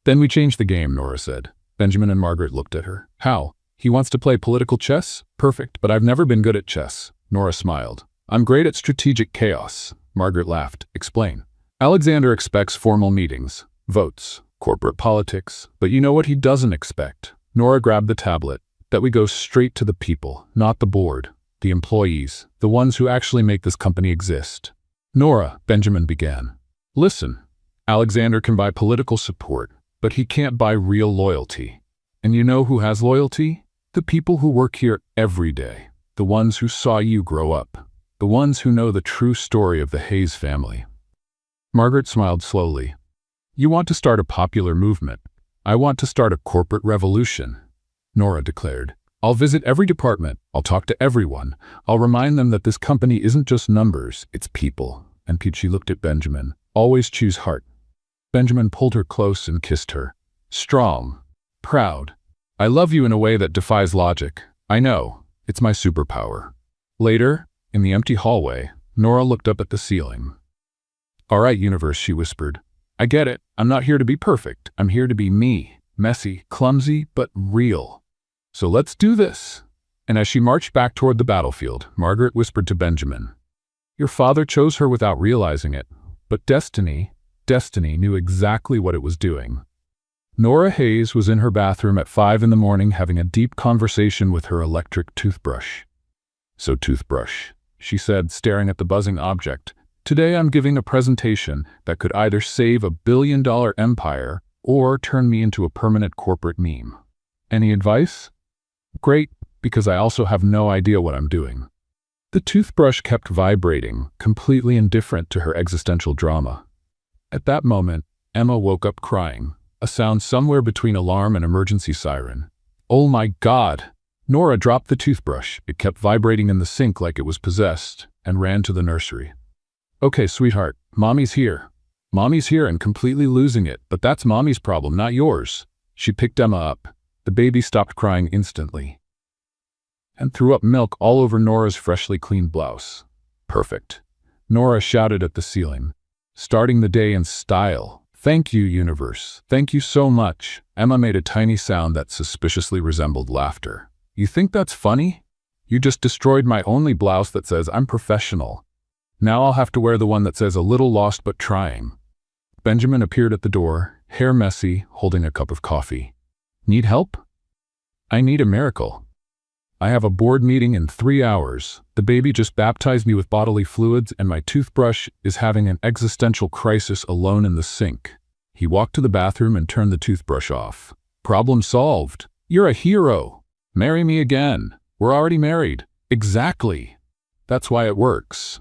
Then we change the game, Nora said. Benjamin and Margaret looked at her. How? He wants to play political chess? Perfect, but I've never been good at chess. Nora smiled. I'm great at strategic chaos. Margaret laughed. Explain. Alexander expects formal meetings, votes, corporate politics, but you know what he doesn't expect? Nora grabbed the tablet. That we go straight to the people, not the board, the employees, the ones who actually make this company exist. Nora, Benjamin began. Listen, Alexander can buy political support, but he can't buy real loyalty. And you know who has loyalty? The people who work here every day. The ones who saw you grow up. The ones who know the true story of the Hayes family. Margaret smiled slowly. You want to start a popular movement. I want to start a corporate revolution, Nora declared. I'll visit every department. I'll talk to everyone. I'll remind them that this company isn't just numbers, it's people. And she looked at Benjamin. Always choose heart. Benjamin pulled her close and kissed her. Strong. Proud. I love you in a way that defies logic. I know. It's my superpower. Later, in the empty hallway, Nora looked up at the ceiling. All right, universe, she whispered. I get it. I'm not here to be perfect. I'm here to be me. Messy, clumsy, but real. So let's do this. And as she marched back toward the battlefield, Margaret whispered to Benjamin, "Your father chose her without realizing it, but destiny knew exactly what it was doing." Nora Hayes was in her bathroom at 5 in the morning having a deep conversation with her electric toothbrush. "So toothbrush," she said, staring at the buzzing object, "today I'm giving a presentation that could either save a billion-dollar empire or turn me into a permanent corporate meme. Any advice?" "Great, because I also have no idea what I'm doing." The toothbrush kept vibrating, completely indifferent to her existential drama. At that moment, Emma woke up crying, a sound somewhere between alarm and emergency siren. "Oh my God!" Nora dropped the toothbrush. It kept vibrating in the sink like it was possessed, and ran to the nursery. "Okay, sweetheart, Mommy's here. Mommy's here and completely losing it, but that's Mommy's problem, not yours." She picked Emma up. The baby stopped crying instantly and threw up milk all over Nora's freshly cleaned blouse. "Perfect," Nora shouted at the ceiling, starting the day in style. "Thank you, universe. Thank you so much." Emma made a tiny sound that suspiciously resembled laughter. "You think that's funny? You just destroyed my only blouse that says I'm professional. Now I'll have to wear the one that says a little lost but trying." Benjamin appeared at the door, hair messy, holding a cup of coffee. "Need help?" "I need a miracle. I have a board meeting in 3 hours. The baby just baptized me with bodily fluids and my toothbrush is having an existential crisis alone in the sink." He walked to the bathroom and turned the toothbrush off. "Problem solved. You're a hero. Marry me again. We're already married." "Exactly. That's why it works."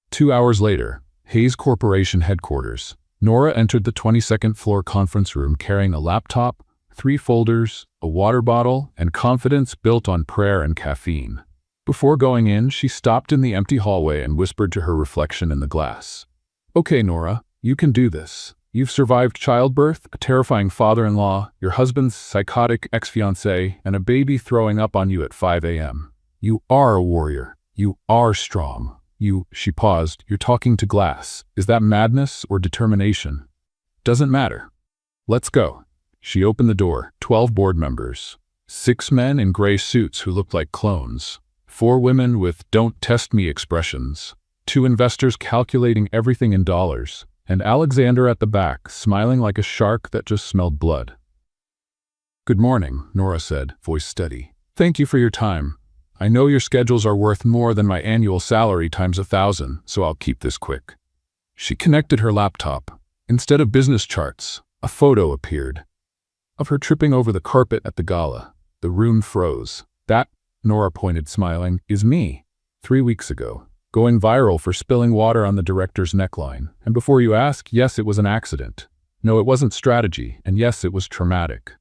2 hours later, Hayes Corporation headquarters. Nora entered the 22nd floor conference room carrying a laptop, 3 folders, a water bottle, and confidence built on prayer and caffeine. Before going in, she stopped in the empty hallway and whispered to her reflection in the glass. "Okay, Nora, you can do this. You've survived childbirth, a terrifying father-in-law, your husband's psychotic ex-fiancé, and a baby throwing up on you at 5 a.m. You are a warrior. You are strong. She paused. You're talking to glass. Is that madness or determination? Doesn't matter. Let's go." She opened the door. 12 board members. 6 men in gray suits who looked like clones. 4 women with "don't test me" expressions. 2 investors calculating everything in dollars. And Alexander at the back, smiling like a shark that just smelled blood. "Good morning," Nora said, voice steady. "Thank you for your time. I know your schedules are worth more than my annual salary times 1,000, so I'll keep this quick." She connected her laptop. Instead of business charts, a photo appeared of her tripping over the carpet at the gala. The room froze. "That," Nora pointed, smiling, "is me. 3 weeks ago. Going viral for spilling water on the director's neckline. And before you ask, yes, it was an accident. No, it wasn't strategy. And yes, it was traumatic."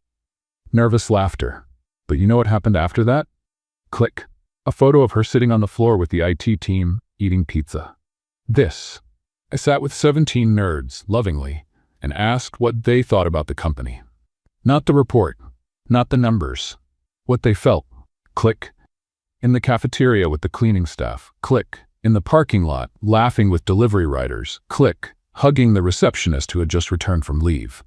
Nervous laughter. "But you know what happened after that?" Click. A photo of her sitting on the floor with the IT team, eating pizza. "This. I sat with 17 nerds, lovingly, and asked what they thought about the company. Not the report, not the numbers. What they felt." Click. In the cafeteria with the cleaning staff. Click. In the parking lot, laughing with delivery riders. Click. Hugging the receptionist who had just returned from leave.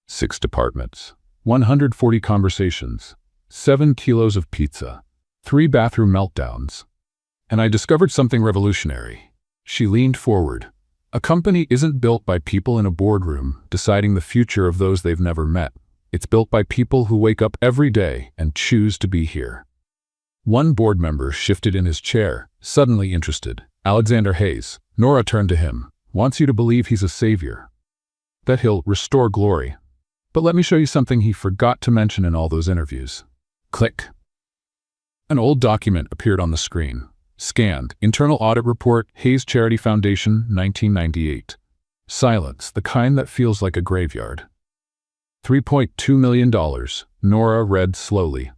6 departments. 140 conversations. 7 kilos of pizza. 3 bathroom meltdowns. And I discovered something revolutionary. She leaned forward. A company isn't built by people in a boardroom deciding the future of those they've never met. It's built by people who wake up every day and choose to be here. One board member shifted in his chair, suddenly interested. "Alexander Hayes," Nora turned to him, "wants you to believe he's a savior. That he'll restore glory. But let me show you something he forgot to mention in all those interviews." Click. An old document appeared on the screen. Scanned. Internal Audit Report, Hayes Charity Foundation, 1998. Silence, the kind that feels like a graveyard. $3.2 million, Nora read slowly.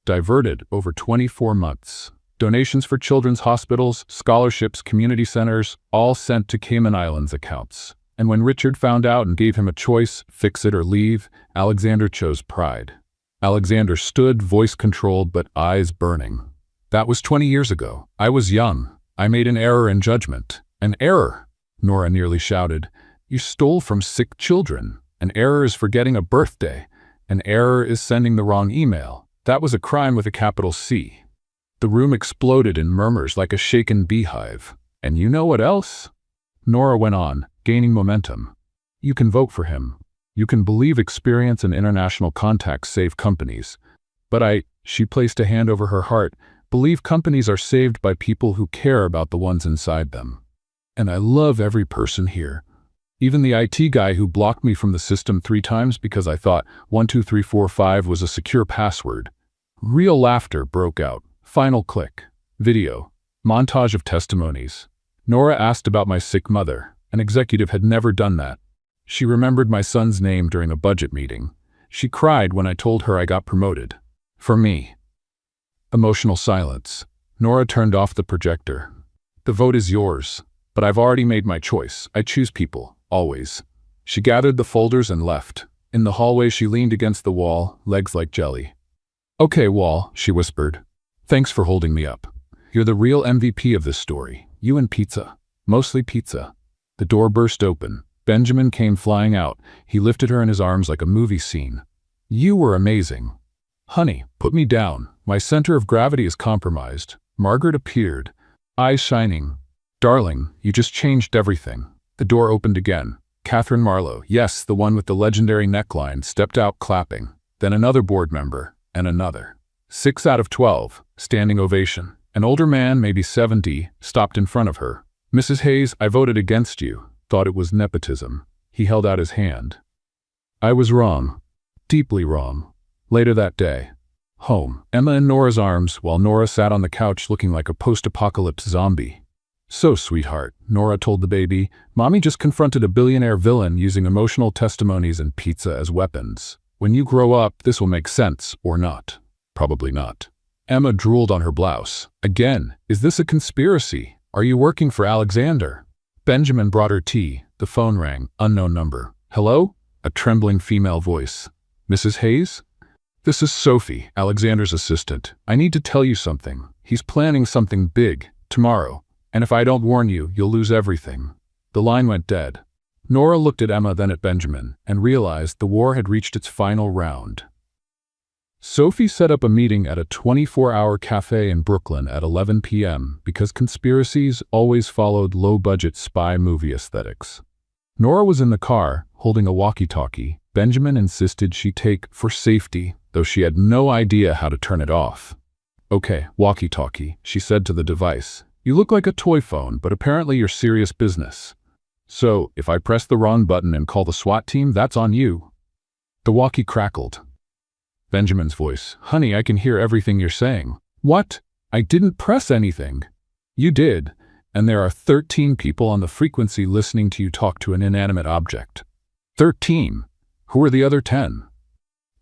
Diverted over 24 months. Donations for children's hospitals, scholarships, community centers, all sent to Cayman Islands accounts. And when Richard found out and gave him a choice, fix it or leave, Alexander chose pride. Alexander stood, voice controlled but eyes burning. "That was 20 years ago. I was young. I made an error in judgment." "An error?" Nora nearly shouted. You stole from sick children. An error is forgetting a birthday. An error is sending the wrong email. That was a crime with a capital C. The room exploded in murmurs like a shaken beehive. And you know what else? Nora went on, gaining momentum. You can vote for him. You can believe experience and international contacts save companies. But she placed a hand over her heart, believe companies are saved by people who care about the ones inside them. And I love every person here. Even the IT guy who blocked me from the system 3 times because I thought 12345 was a secure password. Real laughter broke out. Final click. Video. Montage of testimonies. Nora asked about my sick mother. An executive had never done that. She remembered my son's name during a budget meeting. She cried when I told her I got promoted. For me. Emotional silence. Nora turned off the projector. The vote is yours, but I've already made my choice. I choose people, always. She gathered the folders and left. In the hallway she leaned against the wall, legs like jelly. Okay, wall, she whispered. Thanks for holding me up. You're the real MVP of this story. You and pizza. Mostly pizza. The door burst open. Benjamin came flying out. He lifted her in his arms like a movie scene. You were amazing. Honey, put me down. My center of gravity is compromised. Margaret appeared, eyes shining. Darling, you just changed everything. The door opened again. Catherine Marlowe, yes, the one with the legendary neckline, stepped out clapping. Then another board member, and another. 6 out of 12, standing ovation. An older man, maybe 70, stopped in front of her. Mrs. Hayes, I voted against you. Thought it was nepotism. He held out his hand. I was wrong. Deeply wrong. Later that day. Home. Emma in Nora's arms, while Nora sat on the couch looking like a post-apocalypse zombie. So, sweetheart, Nora told the baby, Mommy just confronted a billionaire villain using emotional testimonies and pizza as weapons. When you grow up, this will make sense, or not. Probably not. Emma drooled on her blouse. Again, is this a conspiracy? Are you working for Alexander? Benjamin brought her tea. The phone rang. Unknown number. Hello? A trembling female voice. Mrs. Hayes? This is Sophie, Alexander's assistant. I need to tell you something. He's planning something big, tomorrow. And if I don't warn you, you'll lose everything. The line went dead. Nora looked at Emma, then at Benjamin, and realized the war had reached its final round. Sophie set up a meeting at a 24-hour cafe in Brooklyn at 11 p.m. because conspiracies always followed low-budget spy movie aesthetics. Nora was in the car, holding a walkie-talkie. Benjamin insisted she take for safety, though she had no idea how to turn it off. Okay, walkie-talkie, she said to the device. You look like a toy phone, but apparently you're serious business. So, if I press the wrong button and call the SWAT team, that's on you. The walkie crackled. Benjamin's voice. Honey, I can hear everything you're saying. What? I didn't press anything. You did, and there are 13 people on the frequency listening to you talk to an inanimate object. 13? Who are the other 10?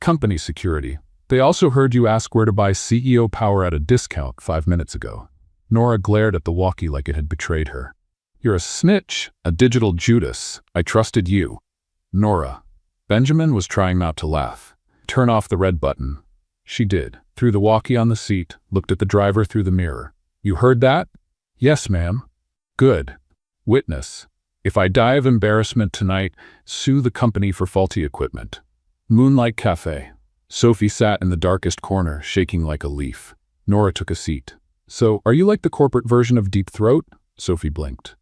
Company security. They also heard you ask where to buy CEO power at a discount 5 minutes ago. Nora glared at the walkie like it had betrayed her. You're a snitch, a digital Judas. I trusted you. Nora. Benjamin was trying not to laugh. Turn off the red button. She did. Threw the walkie on the seat, looked at the driver through the mirror. You heard that? Yes, ma'am. Good. Witness. If I die of embarrassment tonight, sue the company for faulty equipment. Moonlight Cafe. Sophie sat in the darkest corner, shaking like a leaf. Nora took a seat. So, are you like the corporate version of Deep Throat? Sophie blinked.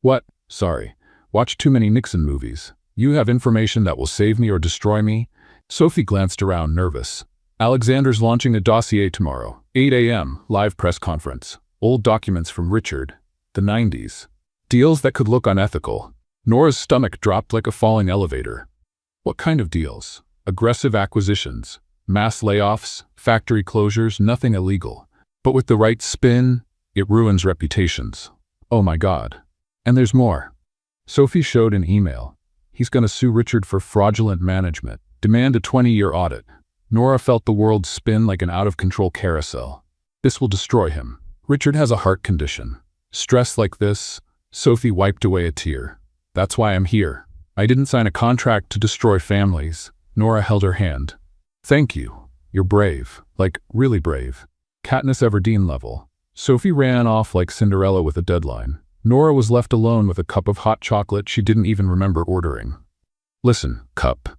What? Sorry. Watched too many Nixon movies. You have information that will save me or destroy me? Sophie glanced around, nervous. Alexander's launching a dossier tomorrow. 8 a.m., live press conference. Old documents from Richard. The 90s. Deals that could look unethical. Nora's stomach dropped like a falling elevator. What kind of deals? Aggressive acquisitions. Mass layoffs. Factory closures. Nothing illegal. But with the right spin, it ruins reputations. Oh my God. And there's more. Sophie showed an email. He's gonna sue Richard for fraudulent management. Demand a 20-year audit. Nora felt the world spin like an out-of-control carousel. This will destroy him. Richard has a heart condition. Stress like this, Sophie wiped away a tear. That's why I'm here. I didn't sign a contract to destroy families. Nora held her hand. Thank you. You're brave. Like, really brave. Katniss Everdeen level. Sophie ran off like Cinderella with a deadline. Nora was left alone with a cup of hot chocolate she didn't even remember ordering. "Listen, cup,"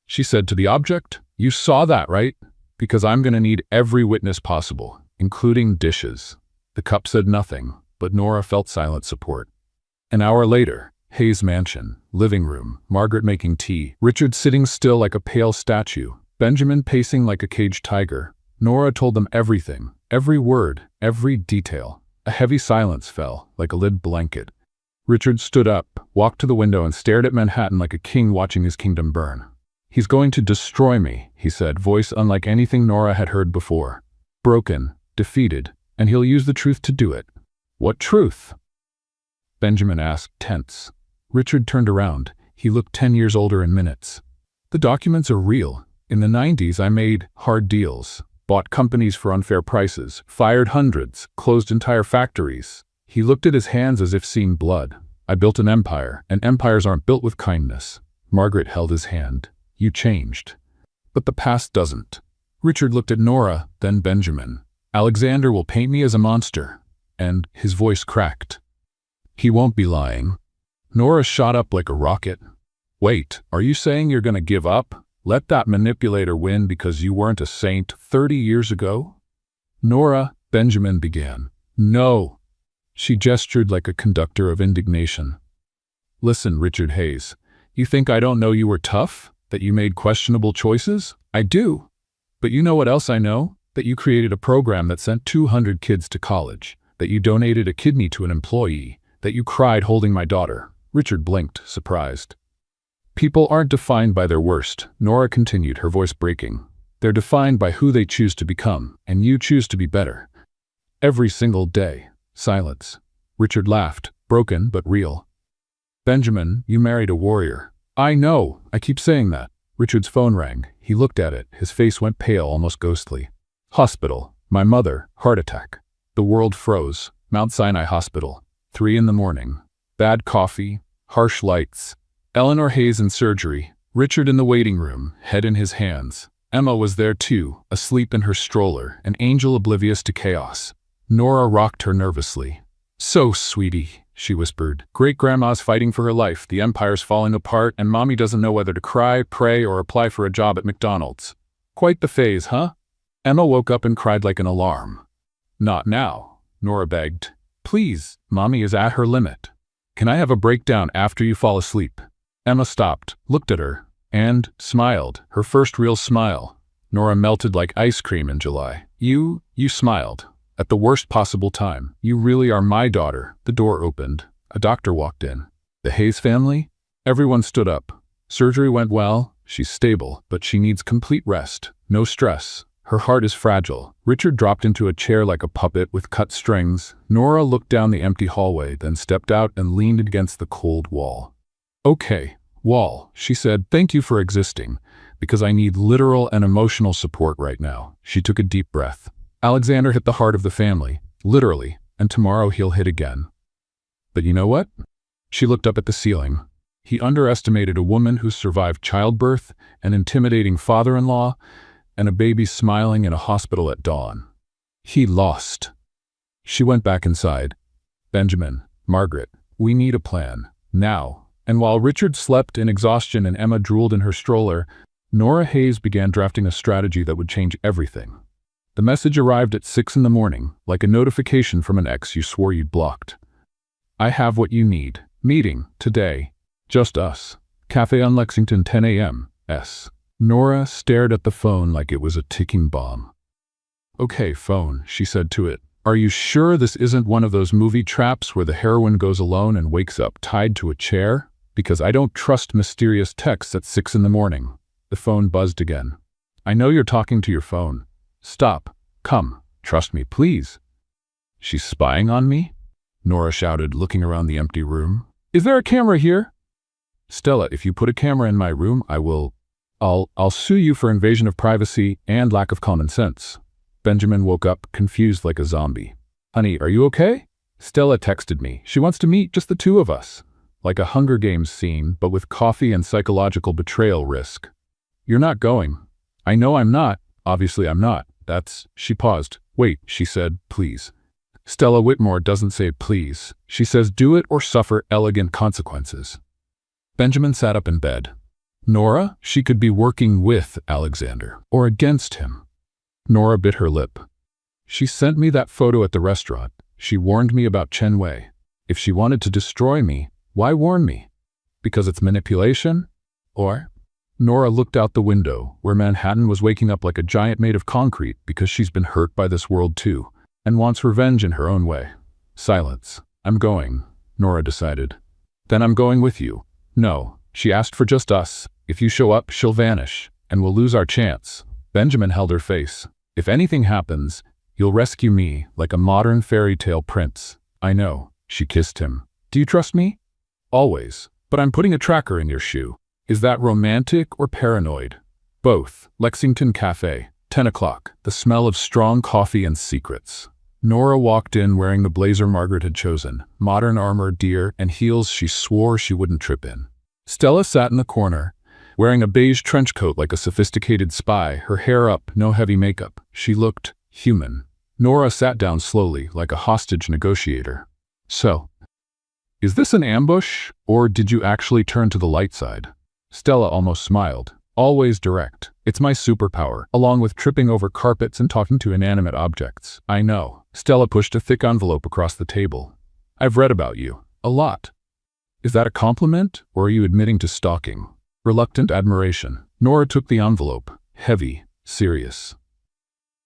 she said to the object. "You saw that, right? Because I'm going to need every witness possible, including dishes." The cup said nothing, but Nora felt silent support. An hour later, Hayes' mansion, living room, Margaret making tea, Richard sitting still like a pale statue, Benjamin pacing like a caged tiger. Nora told them everything, every word, every detail. A heavy silence fell, like a lid blanket. Richard stood up, walked to the window and stared at Manhattan like a king watching his kingdom burn. "He's going to destroy me," he said, voice unlike anything Nora had heard before. "Broken, defeated, and he'll use the truth to do it." "What truth?" Benjamin asked, tense. Richard turned around. He looked 10 years older in minutes. "The documents are real. In the 90s, I made hard deals, bought companies for unfair prices, fired hundreds, closed entire factories." He looked at his hands as if seeing blood. "I built an empire, and empires aren't built with kindness." Margaret held his hand. "You changed. But the past doesn't." Richard looked at Nora, then Benjamin. "Alexander will paint me as a monster." And his voice cracked. "He won't be lying." Nora shot up like a rocket. "Wait, are you saying you're going to give up? Let that manipulator win because you weren't a saint 30 years ago?" "Nora," Benjamin began. "No." She gestured like a conductor of indignation. "Listen, Richard Hayes, you think I don't know you were tough? That you made questionable choices? I do. But you know what else I know? That you created a program that sent 200 kids to college. That you donated a kidney to an employee. That you cried holding my daughter." Richard blinked, surprised. "People aren't defined by their worst," Nora continued, her voice breaking. "They're defined by who they choose to become, and you choose to be better. Every single day." Silence. Richard laughed, broken but real. "Benjamin, you married a warrior." "I know, I keep saying that." Richard's phone rang. He looked at it. His face went pale, almost ghostly. "Hospital. My mother. Heart attack." The world froze. Mount Sinai Hospital. 3 a.m. Bad coffee. Harsh lights. Eleanor Hayes in surgery. Richard in the waiting room, head in his hands. Emma was there too, asleep in her stroller, an angel oblivious to chaos. Nora rocked her nervously. "So, sweetie," she whispered. "Great-grandma's fighting for her life, the empire's falling apart, and Mommy doesn't know whether to cry, pray, or apply for a job at McDonald's. Quite the phase, huh?" Emma woke up and cried like an alarm. "Not now," Nora begged. "Please, Mommy is at her limit. Can I have a breakdown after you fall asleep?" Emma stopped, looked at her, and smiled, her first real smile. Nora melted like ice cream in July. You smiled. At the worst possible time. You really are my daughter." The door opened. A doctor walked in. "The Hayes family?" Everyone stood up. "Surgery went well. She's stable, but she needs complete rest. No stress. Her heart is fragile." Richard dropped into a chair like a puppet with cut strings. Nora looked down the empty hallway, then stepped out and leaned against the cold wall. "Okay, wall," she said, "thank you for existing, because I need literal and emotional support right now." She took a deep breath. "Alexander hit the heart of the family, literally, and tomorrow he'll hit again. But you know what?" She looked up at the ceiling. "He underestimated a woman who survived childbirth, an intimidating father-in-law, and a baby smiling in a hospital at dawn. He lost." She went back inside. "Benjamin, Margaret, we need a plan. Now." And while Richard slept in exhaustion and Emma drooled in her stroller, Nora Hayes began drafting a strategy that would change everything. The message arrived at 6 a.m, like a notification from an ex you swore you'd blocked. "I have what you need. Meeting, today. Just us. Cafe on Lexington, 10 a.m. S." Nora stared at the phone like it was a ticking bomb. "Okay, phone," she said to it. "Are you sure this isn't one of those movie traps where the heroine goes alone and wakes up tied to a chair? Because I don't trust mysterious texts at 6 a.m. The phone buzzed again. "I know you're talking to your phone. Stop. Come. Trust me, please." "She's spying on me?" Nora shouted, looking around the empty room. "Is there a camera here?" "Stella, if you put a camera in my room, I'll sue you for invasion of privacy and lack of common sense." Benjamin woke up, confused like a zombie. "Honey, are you okay?" "Stella texted me. She wants to meet, just the two of us." Like a Hunger Games scene, but with coffee and psychological betrayal risk. "You're not going." "I know I'm not. Obviously I'm not. She paused. "Wait," she said, "please." Stella Whitmore doesn't say please. She says do it or suffer elegant consequences. Benjamin sat up in bed. Nora, she could be working with Alexander or against him. Nora bit her lip. She sent me that photo at the restaurant. She warned me about Chen Wei. If she wanted to destroy me, why warn me? Because it's manipulation? Or? Nora looked out the window, where Manhattan was waking up like a giant made of concrete because she's been hurt by this world too, and wants revenge in her own way. Silence. I'm going, Nora decided. Then I'm going with you. No, she asked for just us. If you show up, she'll vanish, and we'll lose our chance. Benjamin held her face. If anything happens, you'll rescue me like a modern fairy tale prince. I know. She kissed him. Do you trust me? Always. But I'm putting a tracker in your shoe. Is that romantic or paranoid? Both. Lexington Cafe. 10 o'clock. The smell of strong coffee and secrets. Nora walked in wearing the blazer Margaret had chosen. Modern armor, deer, and heels she swore she wouldn't trip in. Stella sat in the corner, wearing a beige trench coat like a sophisticated spy, her hair up, no heavy makeup. She looked human. Nora sat down slowly, like a hostage negotiator. So, is this an ambush, or did you actually turn to the light side? Stella almost smiled. Always direct. It's my superpower, along with tripping over carpets and talking to inanimate objects. I know. Stella pushed a thick envelope across the table. I've read about you. A lot. Is that a compliment, or are you admitting to stalking? Reluctant admiration. Nora took the envelope. Heavy. Serious.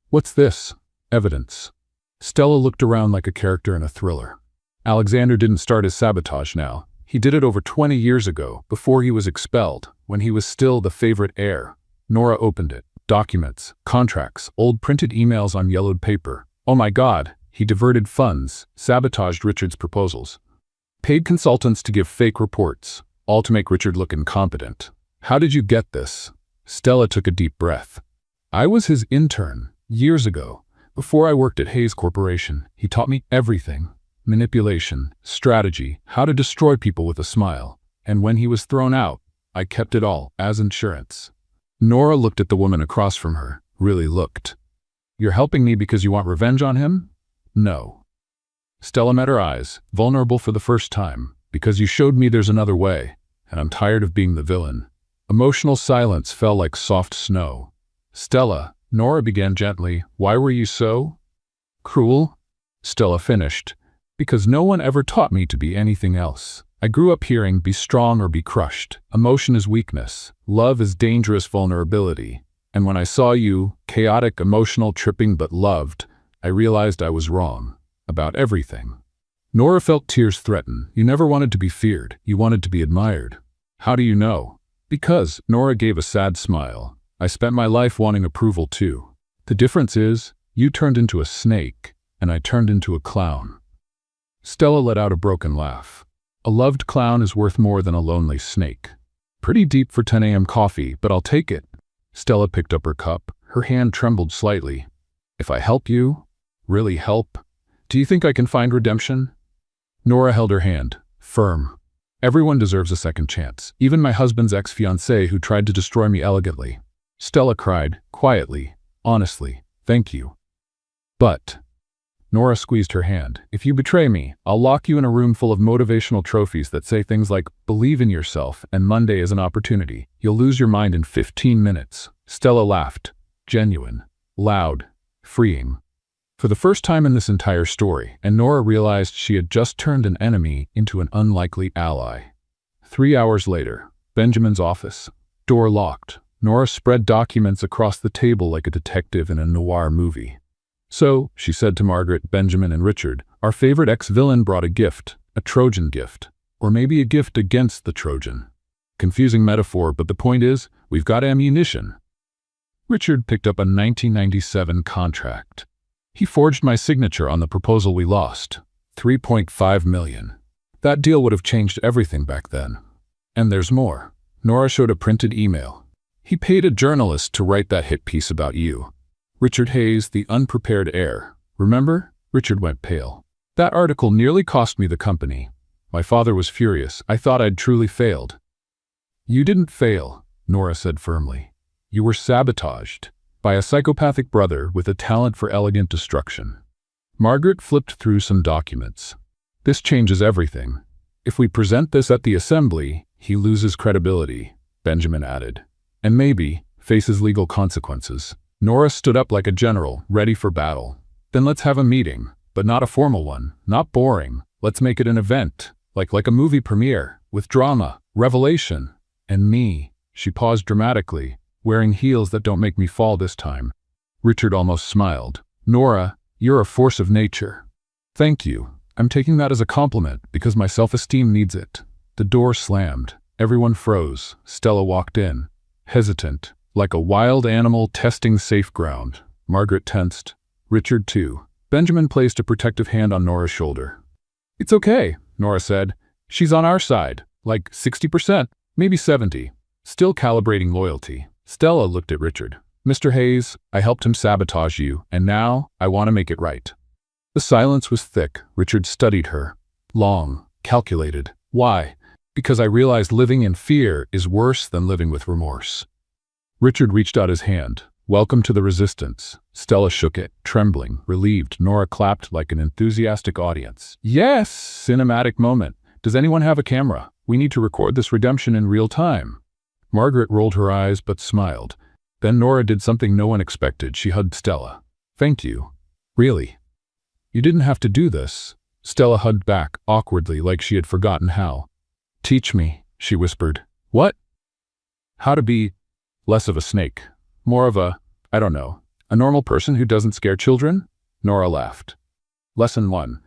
What's this? Evidence. Stella looked around like a character in a thriller. Alexander didn't start his sabotage now. He did it over 20 years ago, before he was expelled, when he was still the favorite heir. Nora opened it. Documents, contracts, old printed emails on yellowed paper. Oh my God, he diverted funds, sabotaged Richard's proposals. Paid consultants to give fake reports, all to make Richard look incompetent. How did you get this? Stella took a deep breath. I was his intern, years ago. Before I worked at Hayes Corporation, he taught me everything. Manipulation, strategy, how to destroy people with a smile. And when he was thrown out, I kept it all, as insurance. Nora looked at the woman across from her, really looked. You're helping me because you want revenge on him? No. Stella met her eyes, vulnerable for the first time, because you showed me there's another way, and I'm tired of being the villain. Emotional silence fell like soft snow. Stella, Nora began gently, why were you so cruel? Stella finished. Because no one ever taught me to be anything else. I grew up hearing, be strong or be crushed. Emotion is weakness. Love is dangerous vulnerability. And when I saw you, chaotic, emotional, tripping but loved, I realized I was wrong. About everything. Nora felt tears threaten. You never wanted to be feared. You wanted to be admired. How do you know? Because, Nora gave a sad smile. I spent my life wanting approval too. The difference is, you turned into a snake, and I turned into a clown. Stella let out a broken laugh. A loved clown is worth more than a lonely snake. Pretty deep for 10 a.m. coffee, but I'll take it. Stella picked up her cup. Her hand trembled slightly. If I help you, really help, do you think I can find redemption? Nora held her hand, firm. Everyone deserves a second chance, even my husband's ex-fiancée who tried to destroy me elegantly. Stella cried, quietly, honestly, thank you. But... Nora squeezed her hand. If you betray me, I'll lock you in a room full of motivational trophies that say things like, believe in yourself, and Monday is an opportunity. You'll lose your mind in 15 minutes. Stella laughed. Genuine. Loud. Freeing. For the first time in this entire story, and Nora realized she had just turned an enemy into an unlikely ally. 3 hours later, Benjamin's office. Door locked. Nora spread documents across the table like a detective in a noir movie. So, she said to Margaret, Benjamin, and Richard, our favorite ex-villain brought a gift, a Trojan gift, or maybe a gift against the Trojan. Confusing metaphor, but the point is, we've got ammunition. Richard picked up a 1997 contract. He forged my signature on the proposal we lost, $3.5 million. That deal would have changed everything back then. And there's more. Nora showed a printed email. He paid a journalist to write that hit piece about you. Richard Hayes, the unprepared heir. Remember? Richard went pale. That article nearly cost me the company. My father was furious. I thought I'd truly failed. You didn't fail, Nora said firmly. You were sabotaged by a psychopathic brother with a talent for elegant destruction. Margaret flipped through some documents. This changes everything. If we present this at the assembly, he loses credibility, Benjamin added, and maybe faces legal consequences. Nora stood up like a general, ready for battle. Then let's have a meeting, but not a formal one, not boring. Let's make it an event, like a movie premiere, with drama, revelation, and me. She paused dramatically, wearing heels that don't make me fall this time. Richard almost smiled. Nora, you're a force of nature. Thank you. I'm taking that as a compliment because my self-esteem needs it. The door slammed. Everyone froze. Stella walked in, hesitant, like a wild animal testing safe ground. Margaret tensed. Richard too. Benjamin placed a protective hand on Nora's shoulder. It's okay, Nora said. She's on our side. Like 60%, maybe 70%. Still calibrating loyalty. Stella looked at Richard. Mr. Hayes, I helped him sabotage you, and now I want to make it right. The silence was thick. Richard studied her. Long, calculated. Why? Because I realized living in fear is worse than living with remorse. Richard reached out his hand. Welcome to the resistance. Stella shook it, trembling, relieved. Nora clapped like an enthusiastic audience. Yes, cinematic moment. Does anyone have a camera? We need to record this redemption in real time. Margaret rolled her eyes but smiled. Then Nora did something no one expected. She hugged Stella. Thank you. Really? You didn't have to do this. Stella hugged back, awkwardly, like she had forgotten how. Teach me, she whispered. What? How to be less of a snake. More of a, I don't know, a normal person who doesn't scare children? Nora laughed. Lesson 1.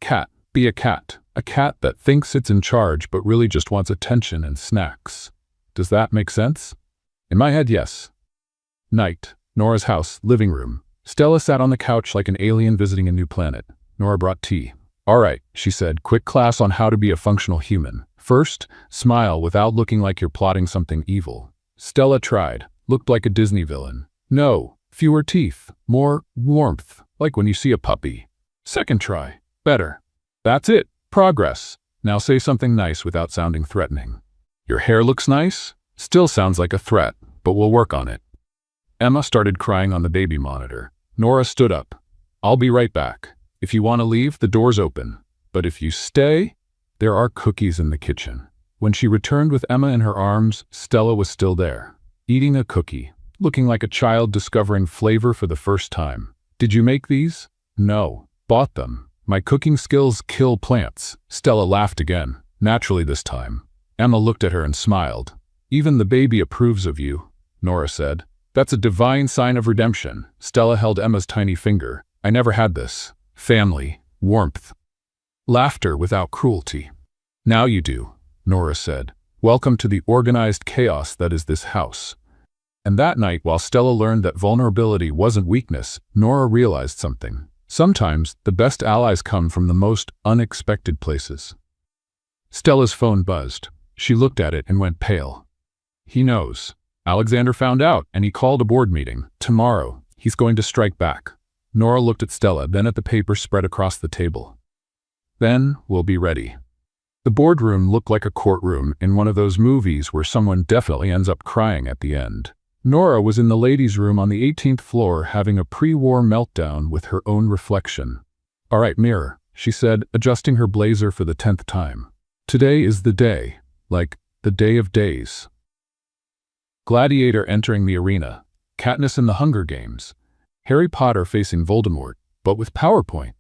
Cat. Be a cat. A cat that thinks it's in charge but really just wants attention and snacks. Does that make sense? In my head, yes. Night. Nora's house, living room. Stella sat on the couch like an alien visiting a new planet. Nora brought tea. All right, she said, quick class on how to be a functional human. First, smile without looking like you're plotting something evil. Stella tried. Looked like a Disney villain. No, fewer teeth, more warmth, like when you see a puppy. Second try. Better. That's it. Progress. Now say something nice without sounding threatening. Your hair looks nice? Still sounds like a threat, but we'll work on it. Emma started crying on the baby monitor. Nora stood up. I'll be right back. If you want to leave, the door's open. But if you stay, there are cookies in the kitchen. When she returned with Emma in her arms, Stella was still there, eating a cookie, looking like a child discovering flavor for the first time. Did you make these? No. Bought them. My cooking skills kill plants. Stella laughed again, naturally this time. Emma looked at her and smiled. Even the baby approves of you, Nora said. That's a divine sign of redemption. Stella held Emma's tiny finger. I never had this. Family. Warmth. Laughter without cruelty. Now you do, Nora said. Welcome to the organized chaos that is this house. And that night, while Stella learned that vulnerability wasn't weakness, Nora realized something. Sometimes, the best allies come from the most unexpected places. Stella's phone buzzed. She looked at it and went pale. He knows. Alexander found out, and he called a board meeting. Tomorrow, he's going to strike back. Nora looked at Stella, then at the paper spread across the table. Then we'll be ready. The boardroom looked like a courtroom in one of those movies where someone definitely ends up crying at the end. Nora was in the ladies' room on the 18th floor having a pre-war meltdown with her own reflection. All right, mirror, she said, adjusting her blazer for the 10th time. Today is the day, like the day of days. Gladiator entering the arena, Katniss in the Hunger Games, Harry Potter facing Voldemort, but with PowerPoint.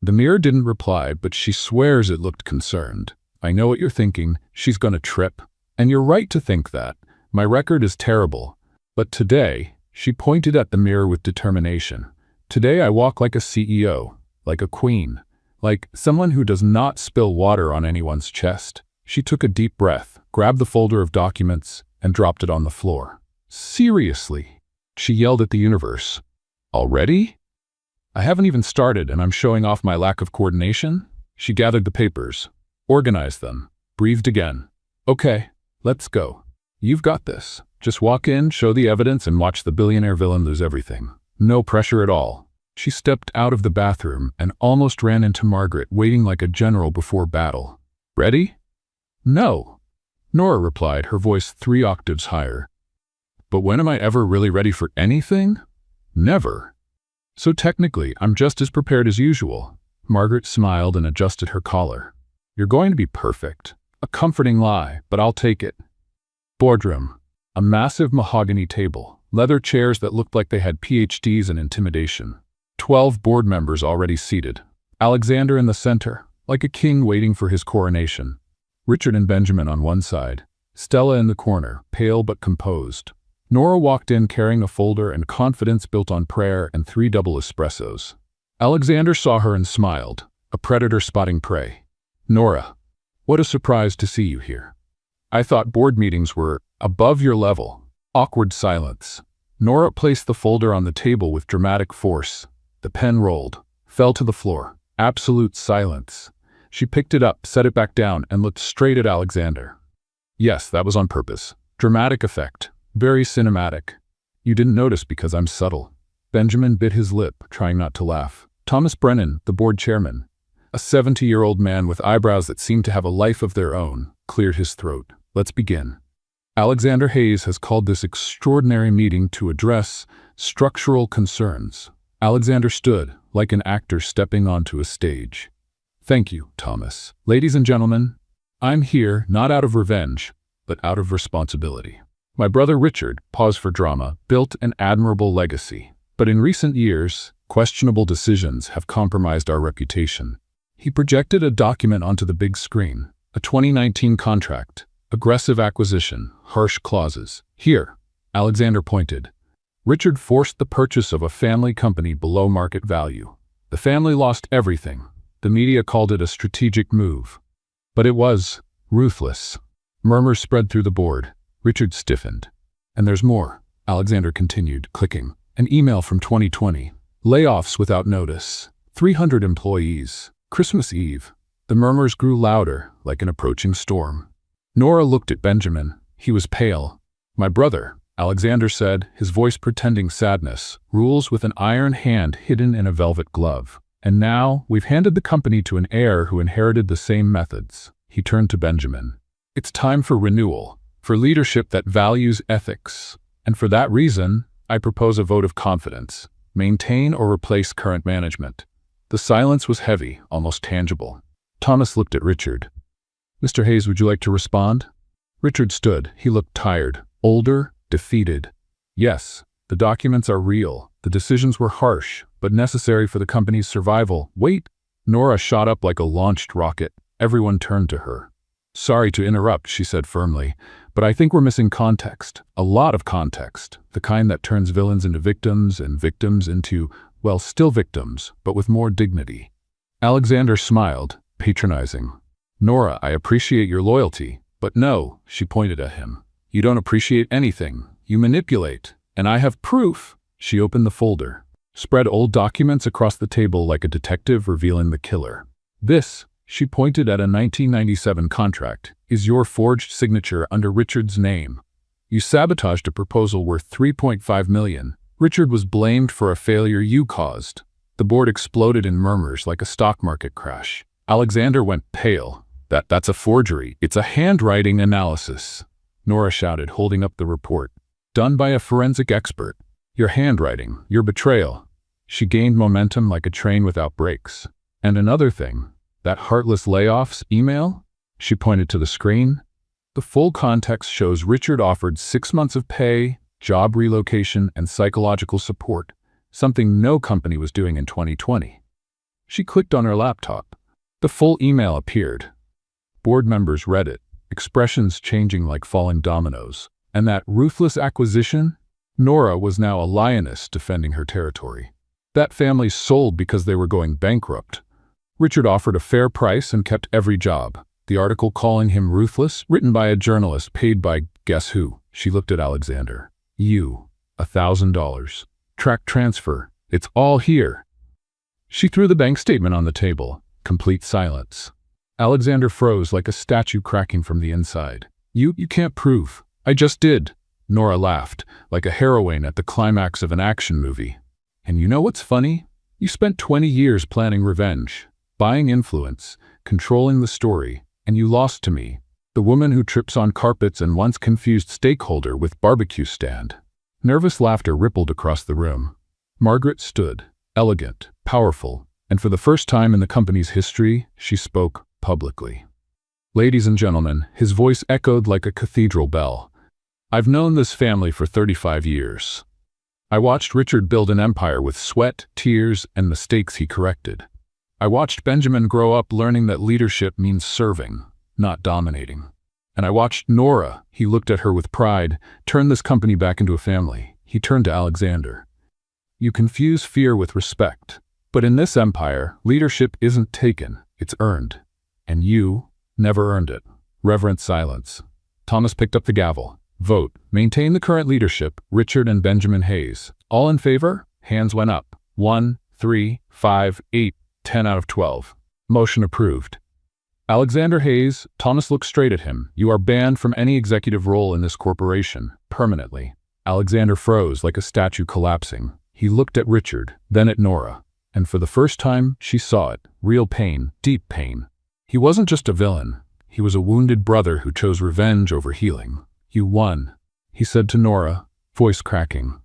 The mirror didn't reply, but she swears it looked concerned. I know what you're thinking, she's gonna trip. And you're right to think that. My record is terrible. But today, she pointed at the mirror with determination. Today I walk like a CEO, like a queen, like someone who does not spill water on anyone's chest. She took a deep breath, grabbed the folder of documents, and dropped it on the floor. Seriously, she yelled at the universe. Already? I haven't even started and I'm showing off my lack of coordination? She gathered the papers, organized them, breathed again. Okay, let's go. You've got this. Just walk in, show the evidence, and watch the billionaire villain lose everything. No pressure at all. She stepped out of the bathroom and almost ran into Margaret, waiting like a general before battle. Ready? No. Nora replied, her voice 3 octaves higher. But when am I ever really ready for anything? Never. So technically, I'm just as prepared as usual. Margaret smiled and adjusted her collar. You're going to be perfect. A comforting lie, but I'll take it. Boardroom. A massive mahogany table, leather chairs that looked like they had PhDs in intimidation. 12 board members already seated. Alexander in the center, like a king waiting for his coronation. Richard and Benjamin on one side. Stella in the corner, pale but composed. Nora walked in carrying a folder and confidence built on prayer and 3 double espressos. Alexander saw her and smiled, a predator spotting prey. Nora, what a surprise to see you here. I thought board meetings were above your level. Awkward silence. Nora placed the folder on the table with dramatic force. The pen rolled, fell to the floor. Absolute silence. She picked it up, set it back down, and looked straight at Alexander. Yes, that was on purpose. Dramatic effect. Very cinematic. You didn't notice because I'm subtle. Benjamin bit his lip, trying not to laugh. Thomas Brennan, the board chairman, a 70-year-old man with eyebrows that seemed to have a life of their own, cleared his throat. Let's begin. Alexander Hayes has called this extraordinary meeting to address structural concerns. Alexander stood, like an actor stepping onto a stage. Thank you, Thomas. Ladies and gentlemen, I'm here not out of revenge, but out of responsibility. My brother Richard, pause for drama, built an admirable legacy. But in recent years, questionable decisions have compromised our reputation. He projected a document onto the big screen, a 2019 contract, aggressive acquisition, harsh clauses. Here, Alexander pointed. Richard forced the purchase of a family company below market value. The family lost everything. The media called it a strategic move. But it was ruthless. Murmurs spread through the board. Richard stiffened. And there's more, Alexander continued, clicking. An email from 2020. Layoffs without notice. 300 employees. Christmas Eve. The murmurs grew louder, like an approaching storm. Nora looked at Benjamin. He was pale. My brother, Alexander said, his voice pretending sadness, rules with an iron hand hidden in a velvet glove. And now, we've handed the company to an heir who inherited the same methods. He turned to Benjamin. It's time for renewal, for leadership that values ethics. And for that reason, I propose a vote of confidence. Maintain or replace current management. The silence was heavy, almost tangible. Thomas looked at Richard. Mr. Hayes, would you like to respond? Richard stood. He looked tired, older, defeated. Yes, the documents are real. The decisions were harsh, but necessary for the company's survival. Wait! Nora shot up like a launched rocket. Everyone turned to her. Sorry to interrupt, she said firmly, but I think we're missing context. A lot of context. The kind that turns villains into victims and victims into, well, still victims, but with more dignity. Alexander smiled, patronizing. Nora, I appreciate your loyalty, but no, she pointed at him. You don't appreciate anything. You manipulate. And I have proof. She opened the folder, spread old documents across the table like a detective revealing the killer. This, she pointed at a 1997 contract, is your forged signature under Richard's name. You sabotaged a proposal worth $3.5 million. Richard was blamed for a failure you caused. The board exploded in murmurs like a stock market crash. Alexander went pale. That's a forgery. It's a handwriting analysis. Nora shouted, holding up the report. Done by a forensic expert. Your handwriting, your betrayal. She gained momentum like a train without brakes. And another thing, that heartless layoffs email? She pointed to the screen. The full context shows Richard offered 6 months of pay, job relocation, and psychological support, something no company was doing in 2020. She clicked on her laptop. The full email appeared. Board members read it, expressions changing like falling dominoes. And that ruthless acquisition? Nora was now a lioness defending her territory. That family sold because they were going bankrupt. Richard offered a fair price and kept every job. The article calling him ruthless, written by a journalist paid by guess who? She looked at Alexander. You. $1,000. Track transfer. It's all here. She threw the bank statement on the table. Complete silence. Alexander froze like a statue cracking from the inside. You can't prove. I just did. Nora laughed, like a heroine at the climax of an action movie. And you know what's funny? You spent 20 years planning revenge, buying influence, controlling the story, and you lost to me, the woman who trips on carpets and once confused stakeholder with barbecue stand. Nervous laughter rippled across the room. Margaret stood. elegant, powerful, and for the first time in the company's history, she spoke publicly. Ladies and gentlemen, his voice echoed like a cathedral bell. I've known this family for 35 years. I watched Richard build an empire with sweat, tears, and mistakes he corrected. I watched Benjamin grow up learning that leadership means serving, not dominating. And I watched Nora, he looked at her with pride, turn this company back into a family. He turned to Alexander. You confuse fear with respect. But in this empire, leadership isn't taken, it's earned. And you never earned it. Reverent silence. Thomas picked up the gavel. Vote. Maintain the current leadership, Richard and Benjamin Hayes. All in favor? Hands went up. 1, 3, 5, 8, 10 out of 12. Motion approved. Alexander Hayes, Thomas looked straight at him. You are banned from any executive role in this corporation, permanently. Alexander froze like a statue collapsing. He looked at Richard, then at Nora. And for the first time, she saw it. Real pain, deep pain. He wasn't just a villain. He was a wounded brother who chose revenge over healing. You won, he said to Nora, voice cracking.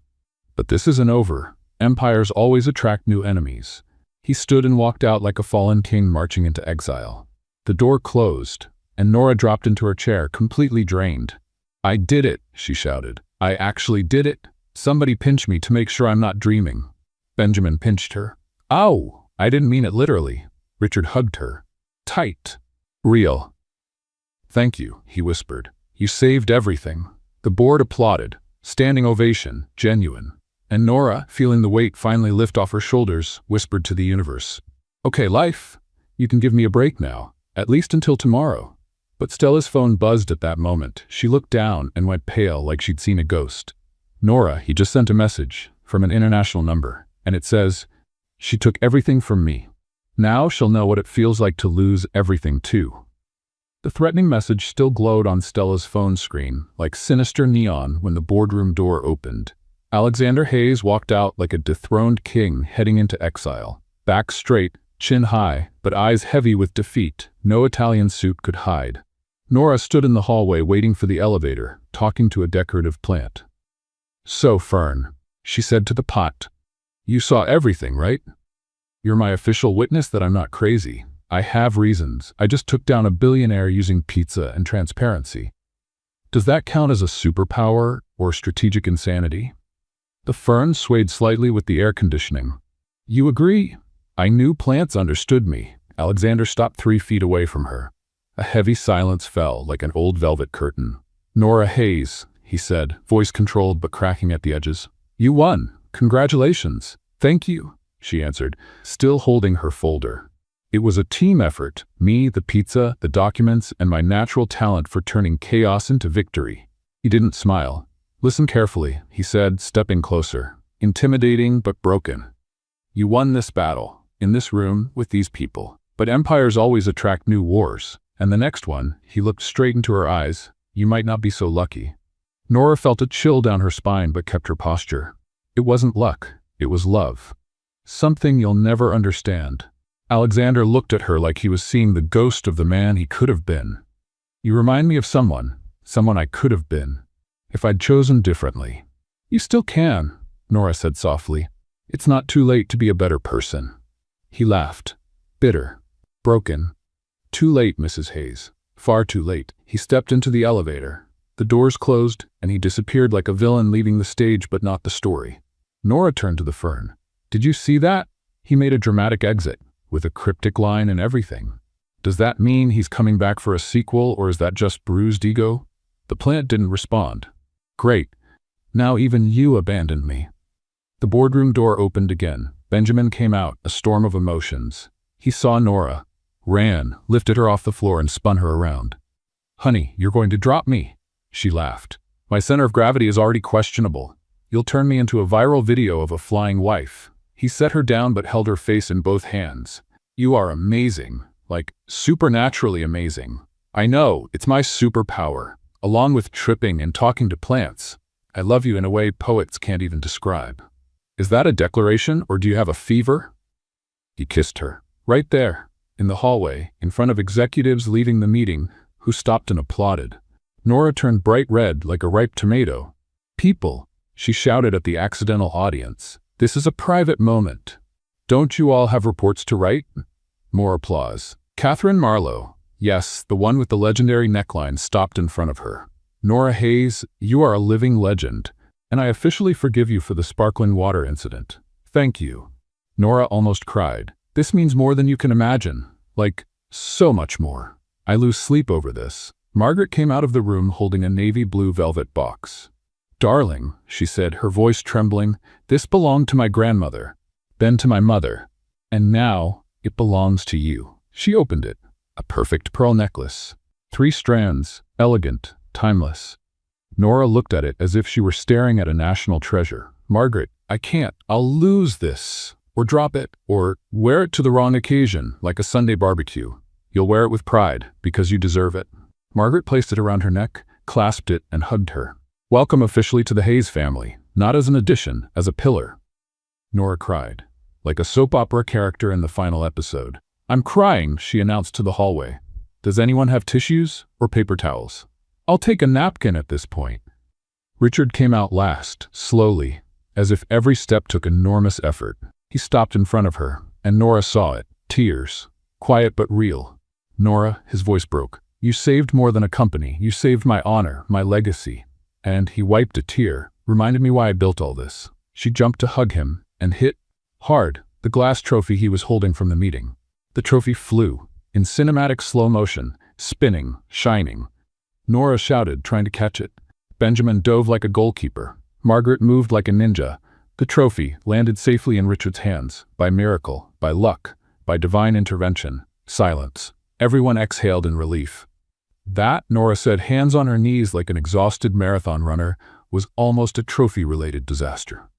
But this isn't over. Empires always attract new enemies. He stood and walked out like a fallen king marching into exile. The door closed, and Nora dropped into her chair, completely drained. I did it, she shouted. I actually did it. Somebody pinch me to make sure I'm not dreaming. Benjamin pinched her. Ow! I didn't mean it literally. Richard hugged her. Tight. Real. Thank you, he whispered. You saved everything. The board applauded. Standing ovation, genuine. And Nora, feeling the weight finally lift off her shoulders, whispered to the universe. Okay, life. You can give me a break now. At least until tomorrow. But Stella's phone buzzed at that moment. She looked down and went pale like she'd seen a ghost. Nora, he just sent a message from an international number, and it says, she took everything from me. Now she'll know what it feels like to lose everything too. The threatening message still glowed on Stella's phone screen, like sinister neon when the boardroom door opened. Alexander Hayes walked out like a dethroned king heading into exile. Back straight, chin high, but eyes heavy with defeat. No Italian suit could hide. Nora stood in the hallway waiting for the elevator, talking to a decorative plant. So, Fern, she said to the pot. You saw everything, right? You're my official witness that I'm not crazy. I have reasons. I just took down a billionaire using pizza and transparency. Does that count as a superpower or strategic insanity? The fern swayed slightly with the air conditioning. You agree? I knew plants understood me. Alexander stopped 3 feet away from her. A heavy silence fell like an old velvet curtain. Nora Hayes, he said, voice controlled but cracking at the edges. You won. Congratulations. Thank you, she answered, still holding her folder. It was a team effort, me, the pizza, the documents, and my natural talent for turning chaos into victory. He didn't smile. Listen carefully, he said, stepping closer. Intimidating but broken. You won this battle, in this room, with these people. But empires always attract new wars. And the next one, he looked straight into her eyes, you might not be so lucky. Nora felt a chill down her spine but kept her posture. It wasn't luck, it was love. Something you'll never understand. Alexander looked at her like he was seeing the ghost of the man he could have been. You remind me of someone I could have been, if I'd chosen differently. You still can, Nora said softly. It's not too late to be a better person. He laughed, bitter, broken. Too late, Mrs. Hayes. Far too late. He stepped into the elevator. The doors closed, and he disappeared like a villain leaving the stage but not the story. Nora turned to the fern. Did you see that? He made a dramatic exit, with a cryptic line and everything. Does that mean he's coming back for a sequel, or is that just bruised ego? The plant didn't respond. Great. Now even you abandoned me. The boardroom door opened again. Benjamin came out, a storm of emotions. He saw Nora, ran, lifted her off the floor and spun her around. Honey, you're going to drop me. She laughed. My center of gravity is already questionable. You'll turn me into a viral video of a flying wife. He set her down but held her face in both hands. You are amazing, like supernaturally amazing. I know, it's my superpower, along with tripping and talking to plants. I love you in a way poets can't even describe. Is that a declaration, or do you have a fever? He kissed her, right there, in the hallway, in front of executives leaving the meeting, who stopped and applauded. Nora turned bright red like a ripe tomato. People, she shouted at the accidental audience. This is a private moment. Don't you all have reports to write? More applause. Catherine Marlowe, yes, the one with the legendary neckline, stopped in front of her. Nora Hayes, you are a living legend, and I officially forgive you for the sparkling water incident. Thank you. Nora almost cried. This means more than you can imagine. Like, so much more. I lose sleep over this. Margaret came out of the room holding a navy blue velvet box. Darling, she said, her voice trembling, this belonged to my grandmother, then to my mother, and now it belongs to you. She opened it. A perfect pearl necklace. 3 strands, elegant, timeless. Nora looked at it as if she were staring at a national treasure. Margaret, I can't. I'll lose this. Or drop it. Or wear it to the wrong occasion, like a Sunday barbecue. You'll wear it with pride, because you deserve it. Margaret placed it around her neck, clasped it, and hugged her. Welcome officially to the Hayes family, not as an addition, as a pillar. Nora cried, like a soap opera character in the final episode. I'm crying, she announced to the hallway. Does anyone have tissues or paper towels? I'll take a napkin at this point. Richard came out last, slowly, as if every step took enormous effort. He stopped in front of her, and Nora saw it. Tears. Quiet but real. Nora, his voice broke. You saved more than a company. You saved my honor, my legacy. And he wiped a tear, reminded me why I built all this. She jumped to hug him, and hit, hard, the glass trophy he was holding from the meeting. The trophy flew, in cinematic slow motion, spinning, shining. Nora shouted, trying to catch it. Benjamin dove like a goalkeeper. Margaret moved like a ninja. The trophy landed safely in Richard's hands, by miracle, by luck, by divine intervention. Silence. Everyone exhaled in relief. That, Nora said, hands on her knees like an exhausted marathon runner, was almost a trophy-related disaster.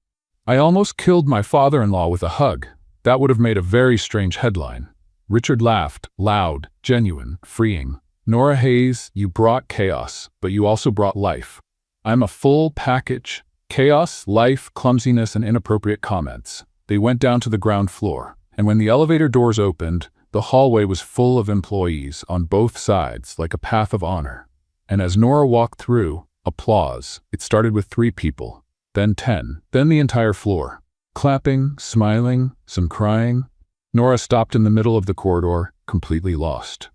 I almost killed my father-in-law with a hug. That would have made a very strange headline. Richard laughed, loud, genuine, freeing. Nora Hayes, you brought chaos, but you also brought life. I'm a full package. Chaos, life, clumsiness, and inappropriate comments. They went down to the ground floor, and when the elevator doors opened, the hallway was full of employees on both sides, like a path of honor. And as Nora walked through, applause. It started with 3 people, then 10, then the entire floor. Clapping, smiling, some crying. Nora stopped in the middle of the corridor, completely lost.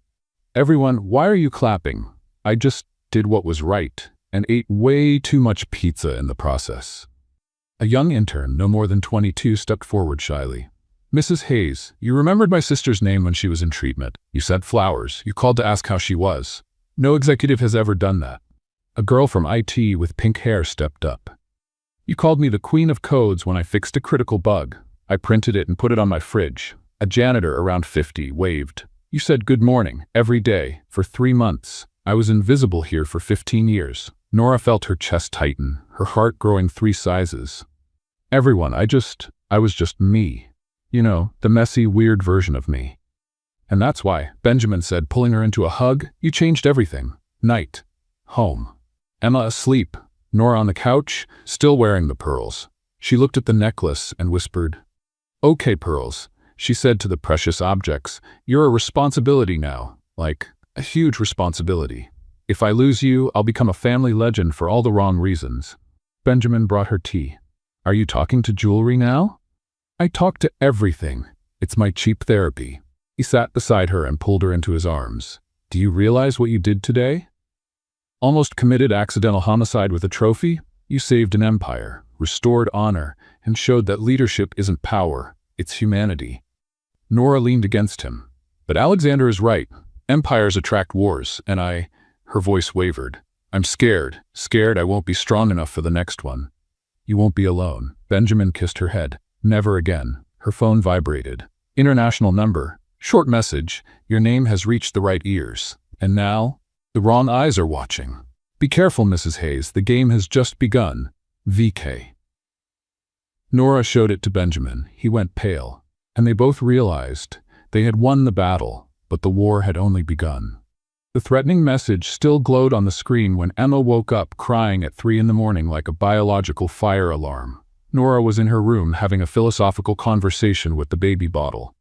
Everyone, why are you clapping? I just did what was right, and ate way too much pizza in the process. A young intern, no more than 22, stepped forward shyly. Mrs. Hayes, you remembered my sister's name when she was in treatment. You sent flowers. You called to ask how she was. No executive has ever done that. A girl from IT with pink hair stepped up. You called me the queen of codes when I fixed a critical bug. I printed it and put it on my fridge. A janitor around 50 waved. You said good morning every day for 3 months. I was invisible here for 15 years. Nora felt her chest tighten, her heart growing 3 sizes. Everyone, I was just me. You know, the messy, weird version of me. And that's why, Benjamin said, pulling her into a hug, you changed everything. Night. Home. Emma asleep. Nora on the couch, still wearing the pearls. She looked at the necklace and whispered, "Okay, pearls," she said to the precious objects. "You're a responsibility now. Like, a huge responsibility. If I lose you, I'll become a family legend for all the wrong reasons." Benjamin brought her tea. "Are you talking to jewelry now?" "I talk to everything. It's my cheap therapy." He sat beside her and pulled her into his arms. "Do you realize what you did today? Almost committed accidental homicide with a trophy? You saved an empire, restored honor, and showed that leadership isn't power, it's humanity." Nora leaned against him. "But Alexander is right. Empires attract wars, and her voice wavered. "I'm scared I won't be strong enough for the next one." "You won't be alone." Benjamin kissed her head. "Never again." Her phone vibrated. "International number. Short message. Your name has reached the right ears. And now, the wrong eyes are watching. Be careful, Mrs. Hayes. The game has just begun. VK." Nora showed it to Benjamin. He went pale. And they both realized they had won the battle, but the war had only begun. The threatening message still glowed on the screen when Emma woke up crying at 3 a.m. like a biological fire alarm. Nora was in her room having a philosophical conversation with the baby bottle.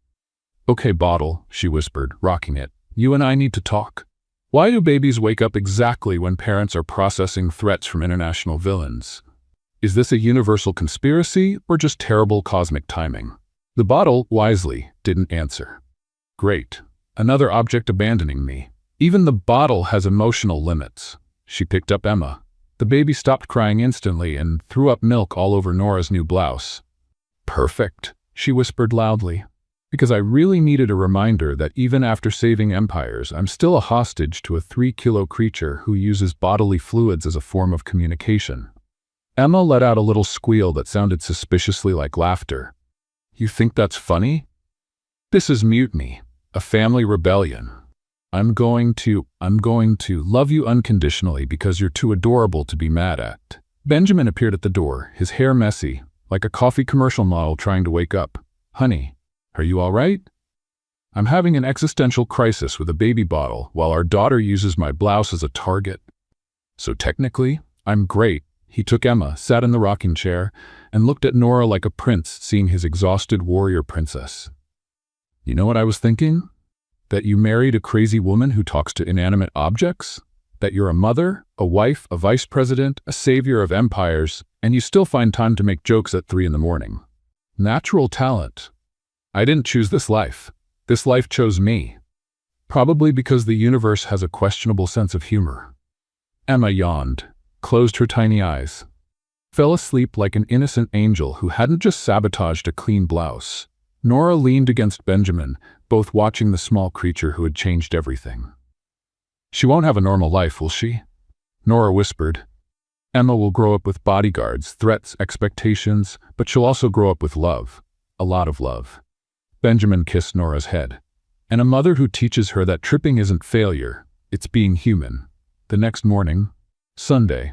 "Okay, bottle," she whispered, rocking it. "You and I need to talk. Why do babies wake up exactly when parents are processing threats from international villains? Is this a universal conspiracy or just terrible cosmic timing?" The bottle, wisely, didn't answer. Great. Another object abandoning me. Even the bottle has emotional limits. She picked up Emma. The baby stopped crying instantly and threw up milk all over Nora's new blouse. Perfect, she whispered loudly. Because I really needed a reminder that even after saving empires, I'm still a hostage to a 3-kilo creature who uses bodily fluids as a form of communication. Emma let out a little squeal that sounded suspiciously like laughter. You think that's funny? This is mutiny, a family rebellion. I'm going to love you unconditionally because you're too adorable to be mad at. Benjamin appeared at the door, his hair messy, like a coffee commercial model trying to wake up. Honey, are you all right? I'm having an existential crisis with a baby bottle while our daughter uses my blouse as a target. So technically, I'm great. He took Emma, sat in the rocking chair, and looked at Nora like a prince seeing his exhausted warrior princess. You know what I was thinking? That you married a crazy woman who talks to inanimate objects? That you're a mother, a wife, a vice president, a savior of empires, and you still find time to make jokes at 3 in the morning. Natural talent. I didn't choose this life. This life chose me. Probably because the universe has a questionable sense of humor. Emma yawned, closed her tiny eyes, fell asleep like an innocent angel who hadn't just sabotaged a clean blouse. Nora leaned against Benjamin, both watching the small creature who had changed everything. She won't have a normal life, will she? Nora whispered. Emma will grow up with bodyguards, threats, expectations, but she'll also grow up with love. A lot of love. Benjamin kissed Nora's head. And a mother who teaches her that tripping isn't failure, it's being human. The next morning, Sunday.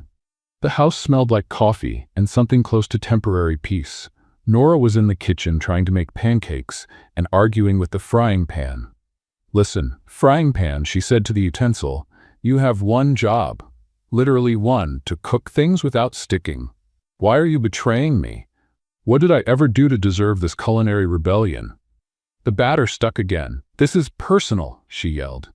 The house smelled like coffee and something close to temporary peace. Nora was in the kitchen trying to make pancakes and arguing with the frying pan. Listen, frying pan, she said to the utensil, you have one job. Literally one, to cook things without sticking. Why are you betraying me? What did I ever do to deserve this culinary rebellion? The batter stuck again. This is personal, she yelled.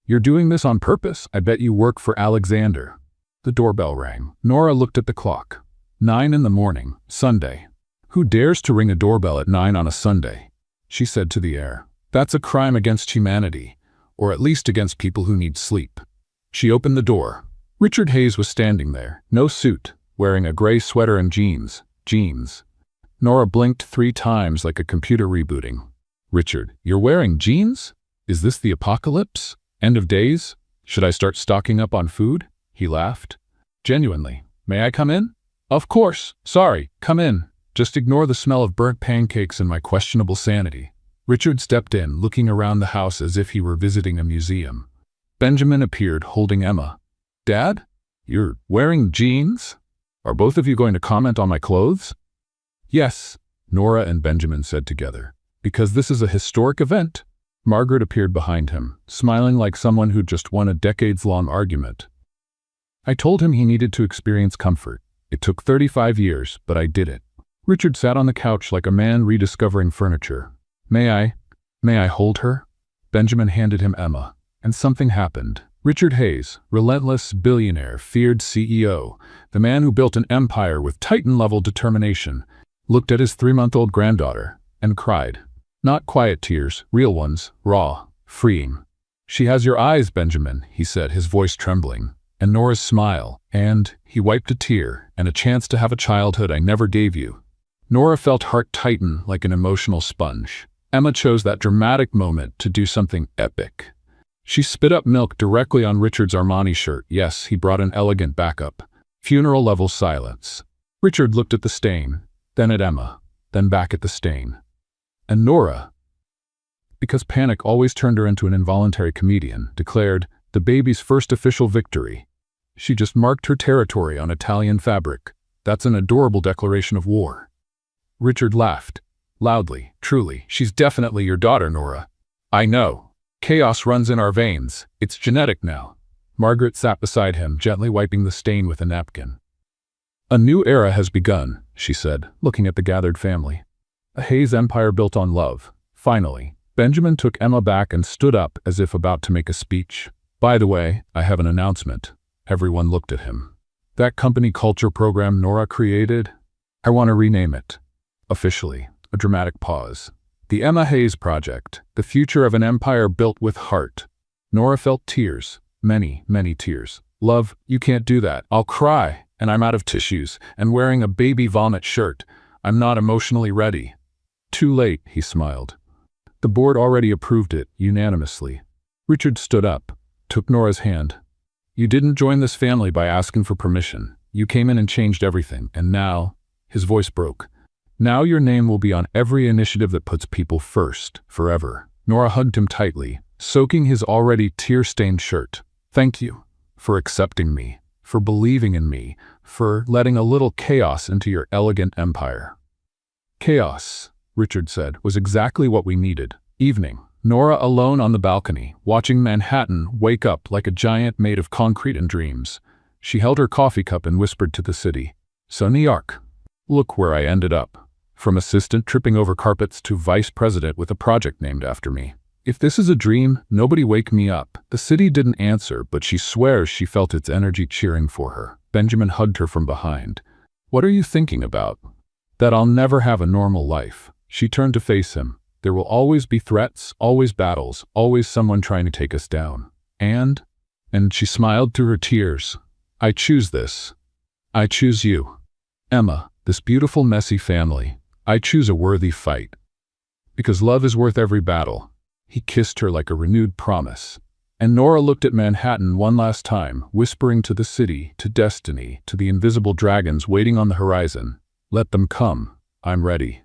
You're doing this on purpose? I bet you work for Alexander. The doorbell rang. Nora looked at the clock. 9 in the morning, Sunday. Who dares to ring a doorbell at 9 on a Sunday? She said to the air. That's a crime against humanity, or at least against people who need sleep. She opened the door. Richard Hayes was standing there, no suit, wearing a gray sweater and jeans. Nora blinked 3 times like a computer rebooting. Richard, you're wearing jeans? Is this the apocalypse? End of days? Should I start stocking up on food? He laughed. Genuinely. May I come in? Of course. Sorry, come in. Just ignore the smell of burnt pancakes and my questionable sanity. Richard stepped in, looking around the house as if he were visiting a museum. Benjamin appeared, holding Emma. Dad? You're wearing jeans? Are both of you going to comment on my clothes? Yes, Nora and Benjamin said together. Because this is a historic event. Margaret appeared behind him, smiling like someone who'd just won a decades-long argument. I told him he needed to experience comfort. It took 35 years, but I did it. Richard sat on the couch like a man rediscovering furniture. May I hold her? Benjamin handed him Emma, and something happened. Richard Hayes, relentless billionaire, feared CEO, the man who built an empire with Titan-level determination, looked at his 3-month-old granddaughter and cried. Not quiet tears, real ones, raw, freeing. She has your eyes, Benjamin, he said, his voice trembling, and Nora's smile, and he wiped a tear, and a chance to have a childhood I never gave you. Nora felt heart tighten like an emotional sponge. Emma chose that dramatic moment to do something epic. She spit up milk directly on Richard's Armani shirt. Yes, he brought an elegant backup. Funeral-level silence. Richard looked at the stain, then at Emma, then back at the stain. And Nora, because panic always turned her into an involuntary comedian, declared the baby's first official victory. She just marked her territory on Italian fabric. That's an adorable declaration of war. Richard laughed, loudly. Truly, she's definitely your daughter, Nora. I know. Chaos runs in our veins. It's genetic now. Margaret sat beside him, gently wiping the stain with a napkin. A new era has begun, she said, looking at the gathered family. A Hayes empire built on love. Finally, Benjamin took Emma back and stood up as if about to make a speech. By the way, I have an announcement. Everyone looked at him. That company culture program Nora created, I want to rename it. Officially, A dramatic pause. The Emma Hayes Project, the future of an empire built with heart. Nora felt tears, many, many tears. Love, you can't do that. I'll cry, and I'm out of tissues, and wearing a baby vomit shirt. I'm not emotionally ready. Too late, he smiled. The board already approved it, unanimously. Richard stood up, took Nora's hand. You didn't join this family by asking for permission. You came in and changed everything, and now, his voice broke. Now your name will be on every initiative that puts people first, forever. Nora hugged him tightly, soaking his already tear-stained shirt. Thank you for accepting me, for believing in me, for letting a little chaos into your elegant empire. Chaos, Richard said, was exactly what we needed. Evening. Nora alone on the balcony, watching Manhattan wake up like a giant made of concrete and dreams. She held her coffee cup and whispered to the city, "So New York, look where I ended up. From assistant tripping over carpets to vice president with a project named after me. If this is a dream, nobody wake me up." The city didn't answer, but she swears she felt its energy cheering for her. Benjamin hugged her from behind. "What are you thinking about?" "That I'll never have a normal life." She turned to face him. "There will always be threats, always battles, always someone trying to take us down. And she smiled through her tears. "I choose this. I choose you. Emma, this beautiful messy family. I choose a worthy fight. Because love is worth every battle." He kissed her like a renewed promise. And Nora looked at Manhattan one last time, whispering to the city, to destiny, to the invisible dragons waiting on the horizon. "Let them come. I'm ready."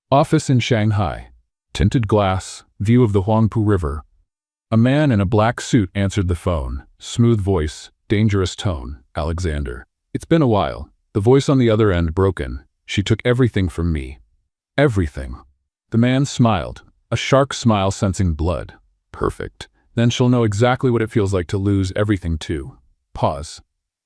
Office in Shanghai. Tinted glass, view of the Huangpu River. A man in a black suit answered the phone. Smooth voice, dangerous tone. "Alexander. It's been a while." The voice on the other end broken. "She took everything from me. Everything." The man smiled, a shark smile sensing blood. "Perfect. Then she'll know exactly what it feels like to lose everything too." Pause.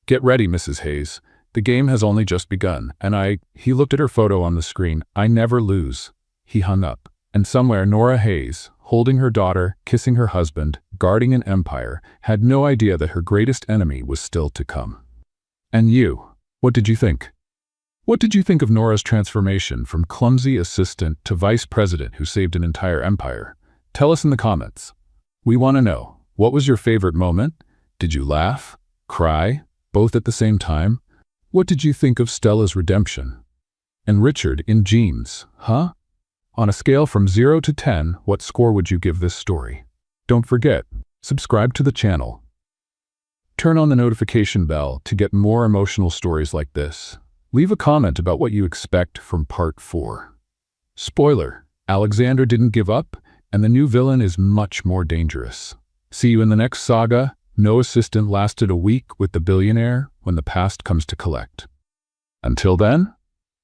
"Get ready, Mrs. Hayes. The game has only just begun, and he looked at her photo on the screen. "I never lose." He hung up. And somewhere Nora Hayes, holding her daughter, kissing her husband, guarding an empire, had no idea that her greatest enemy was still to come. And you, what did you think? What did you think of Nora's transformation from clumsy assistant to vice president who saved an entire empire? Tell us in the comments. We want to know, what was your favorite moment? Did you laugh? Cry? Both at the same time? What did you think of Stella's redemption? And Richard in jeans, huh? On a scale from 0 to 10, what score would you give this story? Don't forget, subscribe to the channel. Turn on the notification bell to get more emotional stories like this. Leave a comment about what you expect from part 4. Spoiler, Alexander didn't give up, and the new villain is much more dangerous. See you in the next saga. No assistant lasted a week with the billionaire when the past comes to collect. Until then,